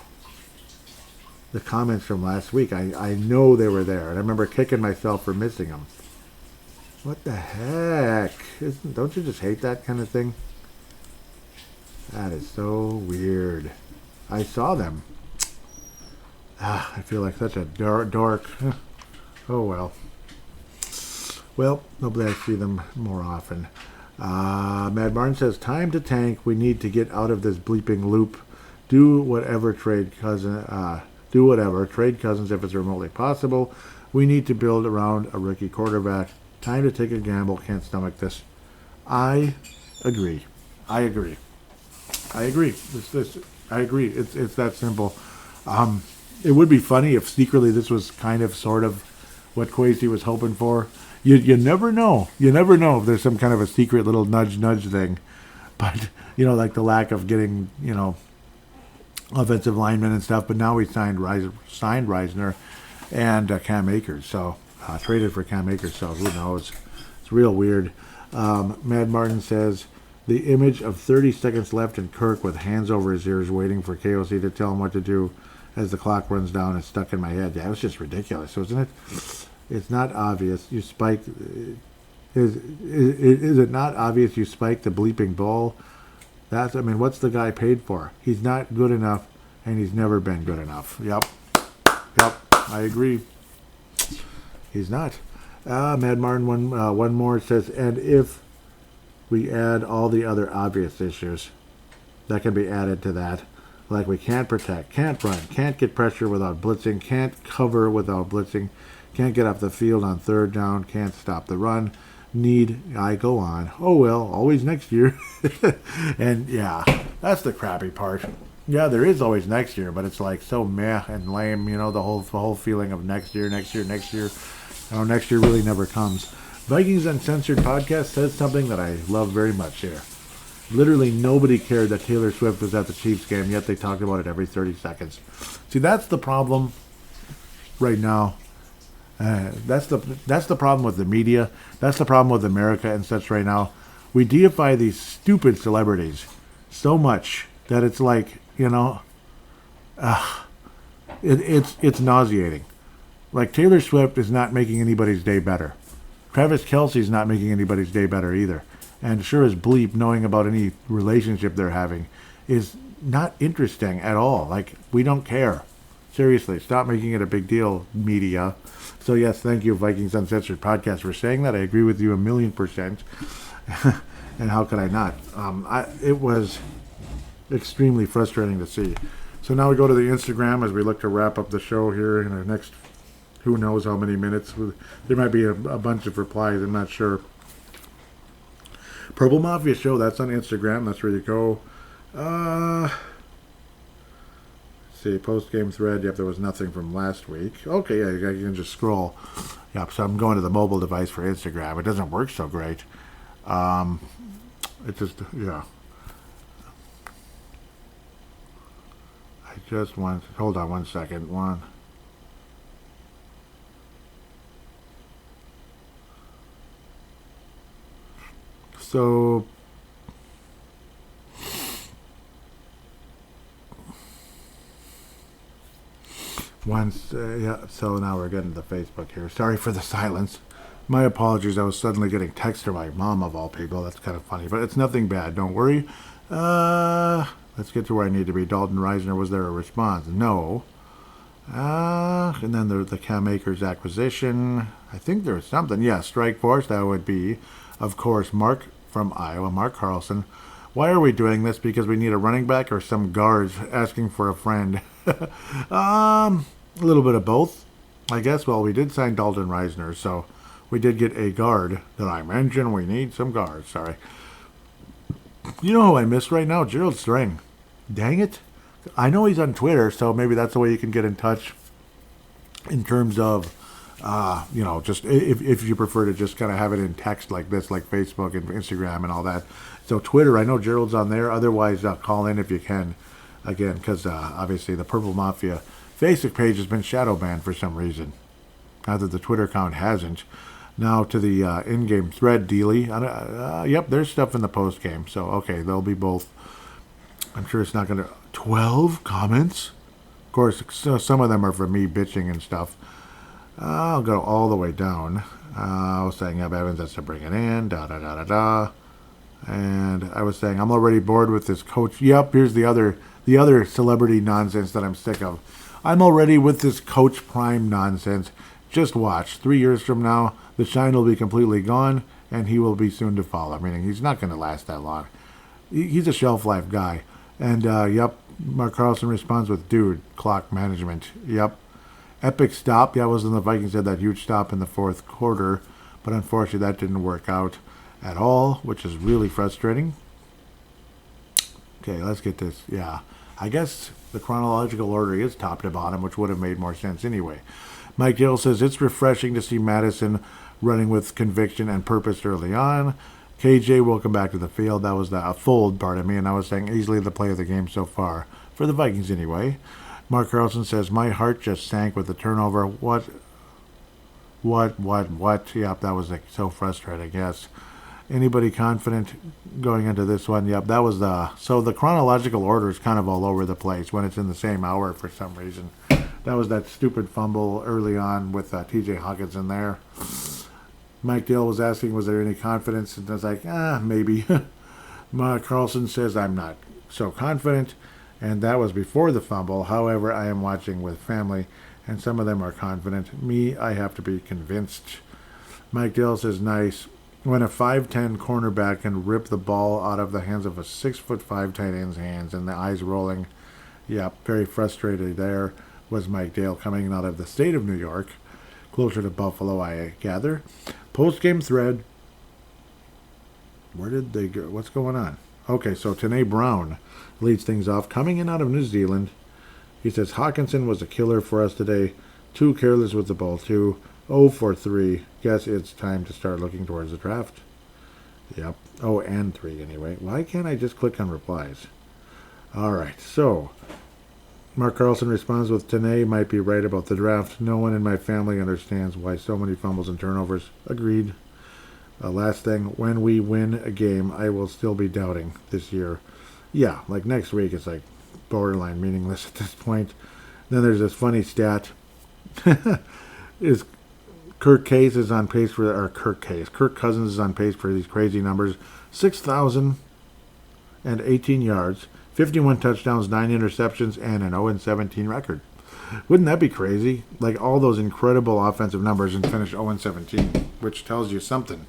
the comments from last week. I know they were there, and I remember kicking myself for missing them. What the heck? Don't you just hate that kind of thing? That is so weird. I saw them. I feel like such a dork. Oh well. Well, hopefully I see them more often. Mad Martin says, time to tank. We need to get out of this bleeping loop. Do whatever. Trade Cousins if it's remotely possible. We need to build around a rookie quarterback. Time to take a gamble. Can't stomach this. I agree. I agree. I agree. I agree. It's that simple. It would be funny if secretly this was kind of sort of what Kwesi was hoping for. You never know. You never know if there's some kind of a secret little nudge thing. But, like the lack of getting, offensive linemen and stuff. But now we signed Reisner and Cam Akers. So, traded for Cam Akers. So, who knows? It's real weird. Mad Martin says, the image of 30 seconds left and Kirk with hands over his ears waiting for KOC to tell him what to do as the clock runs down is stuck in my head. Yeah, it was just ridiculous, wasn't it? It's not obvious. You spiked. Is it not obvious you spiked the bleeping ball? What's the guy paid for? He's not good enough, and he's never been good enough. Yep, I agree. He's not. Mad Martin, one more says, and if we add all the other obvious issues that can be added to that, like we can't protect, can't run, can't get pressure without blitzing, can't cover without blitzing, can't get off the field on third down, can't stop the run, I go on. Oh well, always next year. And yeah, that's the crappy part. Yeah, there is always next year, but it's like so meh and lame, the whole feeling of next year. Next year really never comes. Vikings Uncensored podcast says something that I love very much here. Literally nobody cared that Taylor Swift was at the Chiefs game, yet they talked about it every 30 seconds. See, that's the problem right now. That's the problem with the media. That's the problem with America and such right now. We deify these stupid celebrities so much that it's like, it's nauseating. Like, Taylor Swift is not making anybody's day better. Travis Kelce's not making anybody's day better either. And sure as bleep, knowing about any relationship they're having is not interesting at all. Like, we don't care. Seriously, stop making it a big deal, media. So yes, thank you, Vikings Uncensored podcast, for saying that. I agree with you 1,000,000%. And how could I not? It was extremely frustrating to see. So now we go to the Instagram as we look to wrap up the show here in the next who knows how many minutes. There might be a bunch of replies, I'm not sure. Purple Mafia Show, that's on Instagram. That's where you go. See, post-game thread. Yep, there was nothing from last week. Okay, yeah, you can just scroll. Yep, so I'm going to the mobile device for Instagram. It doesn't work so great. It just, yeah. I just want, hold on one second. So, yeah, so now we're getting to Facebook here. Sorry for the silence. My apologies. I was suddenly getting text from my mom, of all people. That's kind of funny, but it's nothing bad. Don't worry. Let's get to where I need to be. Dalton Reisner, was there a response? No. And then the Cam Akers acquisition. I think there was something. Yeah, Strike Force. That would be, of course, Mark from Iowa, Mark Carlson. Why are we doing this? Because we need a running back or some guards asking for a friend? A little bit of both, I guess. Well, we did sign Dalton Reisner, so we did get a guard that I mentioned. We need some guards. Sorry. You know who I miss right now? Gerald String. Dang it. I know he's on Twitter, so maybe that's the way you can get in touch in terms of, just if you prefer to just kind of have it in text like this, like Facebook and Instagram and all that. So Twitter, I know Gerald's on there. Otherwise, call in if you can, again, because obviously the Purple Mafia Facebook page has been shadow banned for some reason. Not that the Twitter account hasn't. Now to the in-game thread dealy. Yep, there's stuff in the post-game. So, okay, they'll be both. I'm sure it's not going to... 12 comments? Of course, some of them are for me bitching and stuff. I'll go all the way down. I was saying, Evans has to bring it in, da-da-da-da-da. And I was saying, I'm already bored with this coach. Yep, here's the other celebrity nonsense that I'm sick of. I'm already with this Coach Prime nonsense. Just watch. 3 years from now, the shine will be completely gone, and he will be soon to follow. Meaning he's not going to last that long. He's a shelf life guy. And, yep, Mark Carlson responds with, dude, clock management. Yep. Epic stop. Yeah, it was when the Vikings had that huge stop in the fourth quarter, but unfortunately that didn't work out at all, which is really frustrating. Okay, let's get this. Yeah, I guess the chronological order is top to bottom, which would have made more sense anyway. Mike Gill says, it's refreshing to see Madison running with conviction and purpose early on. KJ, welcome back to the field. That was the fold part of me, and I was saying easily the play of the game so far, for the Vikings anyway. Mark Carlson says, my heart just sank with the turnover. What? Yep, that was so frustrating, yes. Anybody confident going into this one? Yep, that was so the chronological order is kind of all over the place when it's in the same hour for some reason. That was that stupid fumble early on with TJ Hawkins in there. Mike Dill was asking, was there any confidence? And I was like, maybe. Mark Carlson says, I'm not so confident. And that was before the fumble. However, I am watching with family, and some of them are confident. Me, I have to be convinced. Mike Dill says, nice. When a 5'10 cornerback can rip the ball out of the hands of a 6'5" tight end's hands and the eyes rolling. Yep, very frustrated there was Mike Dale coming out of the state of New York, closer to Buffalo, I gather. Post-game thread. Where did they go? What's going on? Okay, so Tanae Brown leads things off. Coming in out of New Zealand, he says, Hawkinson was a killer for us today. Too careless with the ball, too. 0 for 3. Guess it's time to start looking towards the draft. Yep. 0 and 3 anyway. Why can't I just click on replies? All right, so Mark Carlson responds with, Tanae might be right about the draft. No one in my family understands why so many fumbles and turnovers. Agreed. Last thing, when we win a game, I will still be doubting this year. Yeah, like next week, it's like borderline meaningless at this point. Then there's this funny stat. Kirk Cousins is on pace for these crazy numbers. 6,018 yards, 51 touchdowns, 9 interceptions, and an 0-17 record. Wouldn't that be crazy? Like all those incredible offensive numbers and finish 0-17, which tells you something.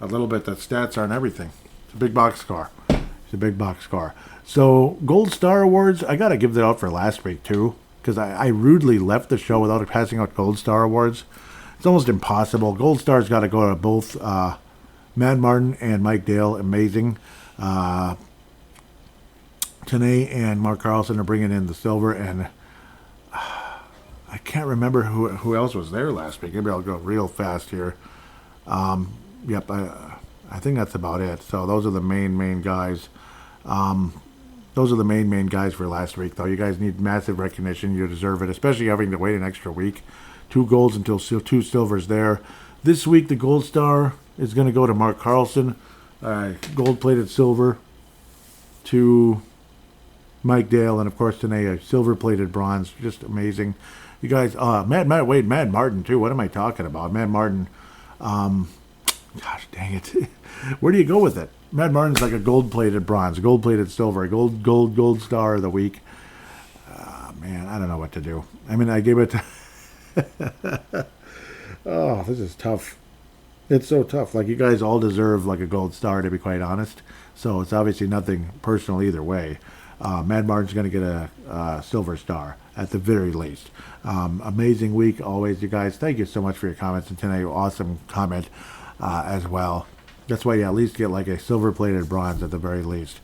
A little bit that stats aren't everything. It's a big box score. So, Gold Star Awards, I got to give that out for last week, too, because I rudely left the show without passing out Gold Star Awards. It's almost impossible. Gold Star's got to go to both Matt Martin and Mike Dale. Amazing. Tanae and Mark Carlson are bringing in the silver, and I can't remember who else was there last week. Maybe I'll go real fast here. Yep, I think that's about it. So those are the main guys. Those are the main guys for last week, though. You guys need massive recognition. You deserve it, especially having to wait an extra week. 2 golds until 2 silvers there. This week, the Gold Star is going to go to Mark Carlson. Gold-plated silver to Mike Dale, and of course, today a silver-plated bronze. Just amazing. You guys, Matt Martin, too. What am I talking about? Matt Martin, gosh dang it. Where do you go with it? Matt Martin's like a gold-plated bronze, gold-plated silver, gold star of the week. Man, I don't know what to do. I mean, I gave it to... Oh, this is tough. It's so tough. Like, you guys all deserve, like, a gold star, to be quite honest. So it's obviously nothing personal either way. Matt Martin's going to get a silver star at the very least. Amazing week always, you guys. Thank you so much for your comments. And tonight, awesome comment as well. That's why you at least get like a silver-plated bronze at the very least.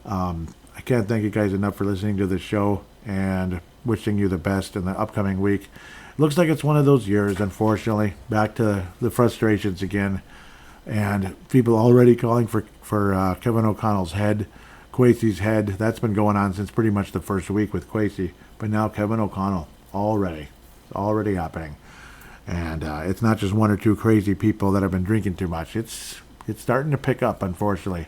I I can't thank you guys enough for listening to the show and wishing you the best in the upcoming week. Looks like it's one of those years, unfortunately. Back to the frustrations again. And people already calling for Kevin O'Connell's head, Kwesi's head. That's been going on since pretty much the first week with Kwesi. But now Kevin O'Connell, already. It's already happening. And it's not just one or two crazy people that have been drinking too much. It's starting to pick up, unfortunately.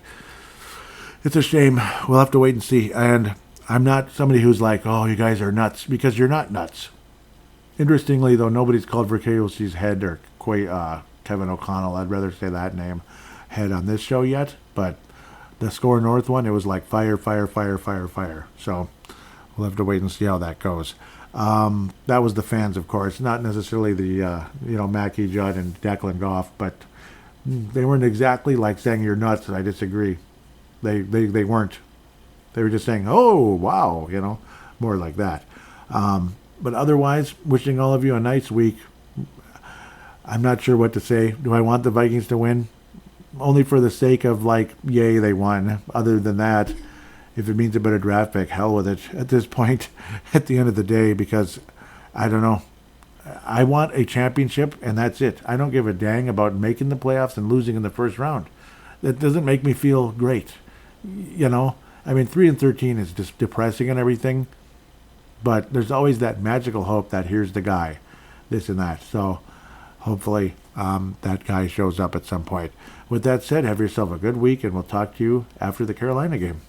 It's a shame. We'll have to wait and see. And I'm not somebody who's like, oh, you guys are nuts, because you're not nuts. Interestingly, though, nobody's called for KOC's head or Kevin O'Connell. I'd rather say that name head on this show yet. But the Score North one, it was like fire, fire, fire, fire, fire. So we'll have to wait and see how that goes. That was the fans, of course, not necessarily the Mackie Judd and Declan Goff, but they weren't exactly like saying you're nuts. I disagree. They weren't. They were just saying, oh, wow, more like that. But otherwise, wishing all of you a nice week. I'm not sure what to say. Do I want the Vikings to win? Only for the sake of, yay, they won. Other than that, if it means a better draft pick, hell with it at this point, at the end of the day, because I don't know. I want a championship, and that's it. I don't give a dang about making the playoffs and losing in the first round. That doesn't make me feel great. 3-13 is just depressing and everything, but there's always that magical hope that here's the guy, this and that. So hopefully that guy shows up at some point. With that said, have yourself a good week, and we'll talk to you after the Carolina game.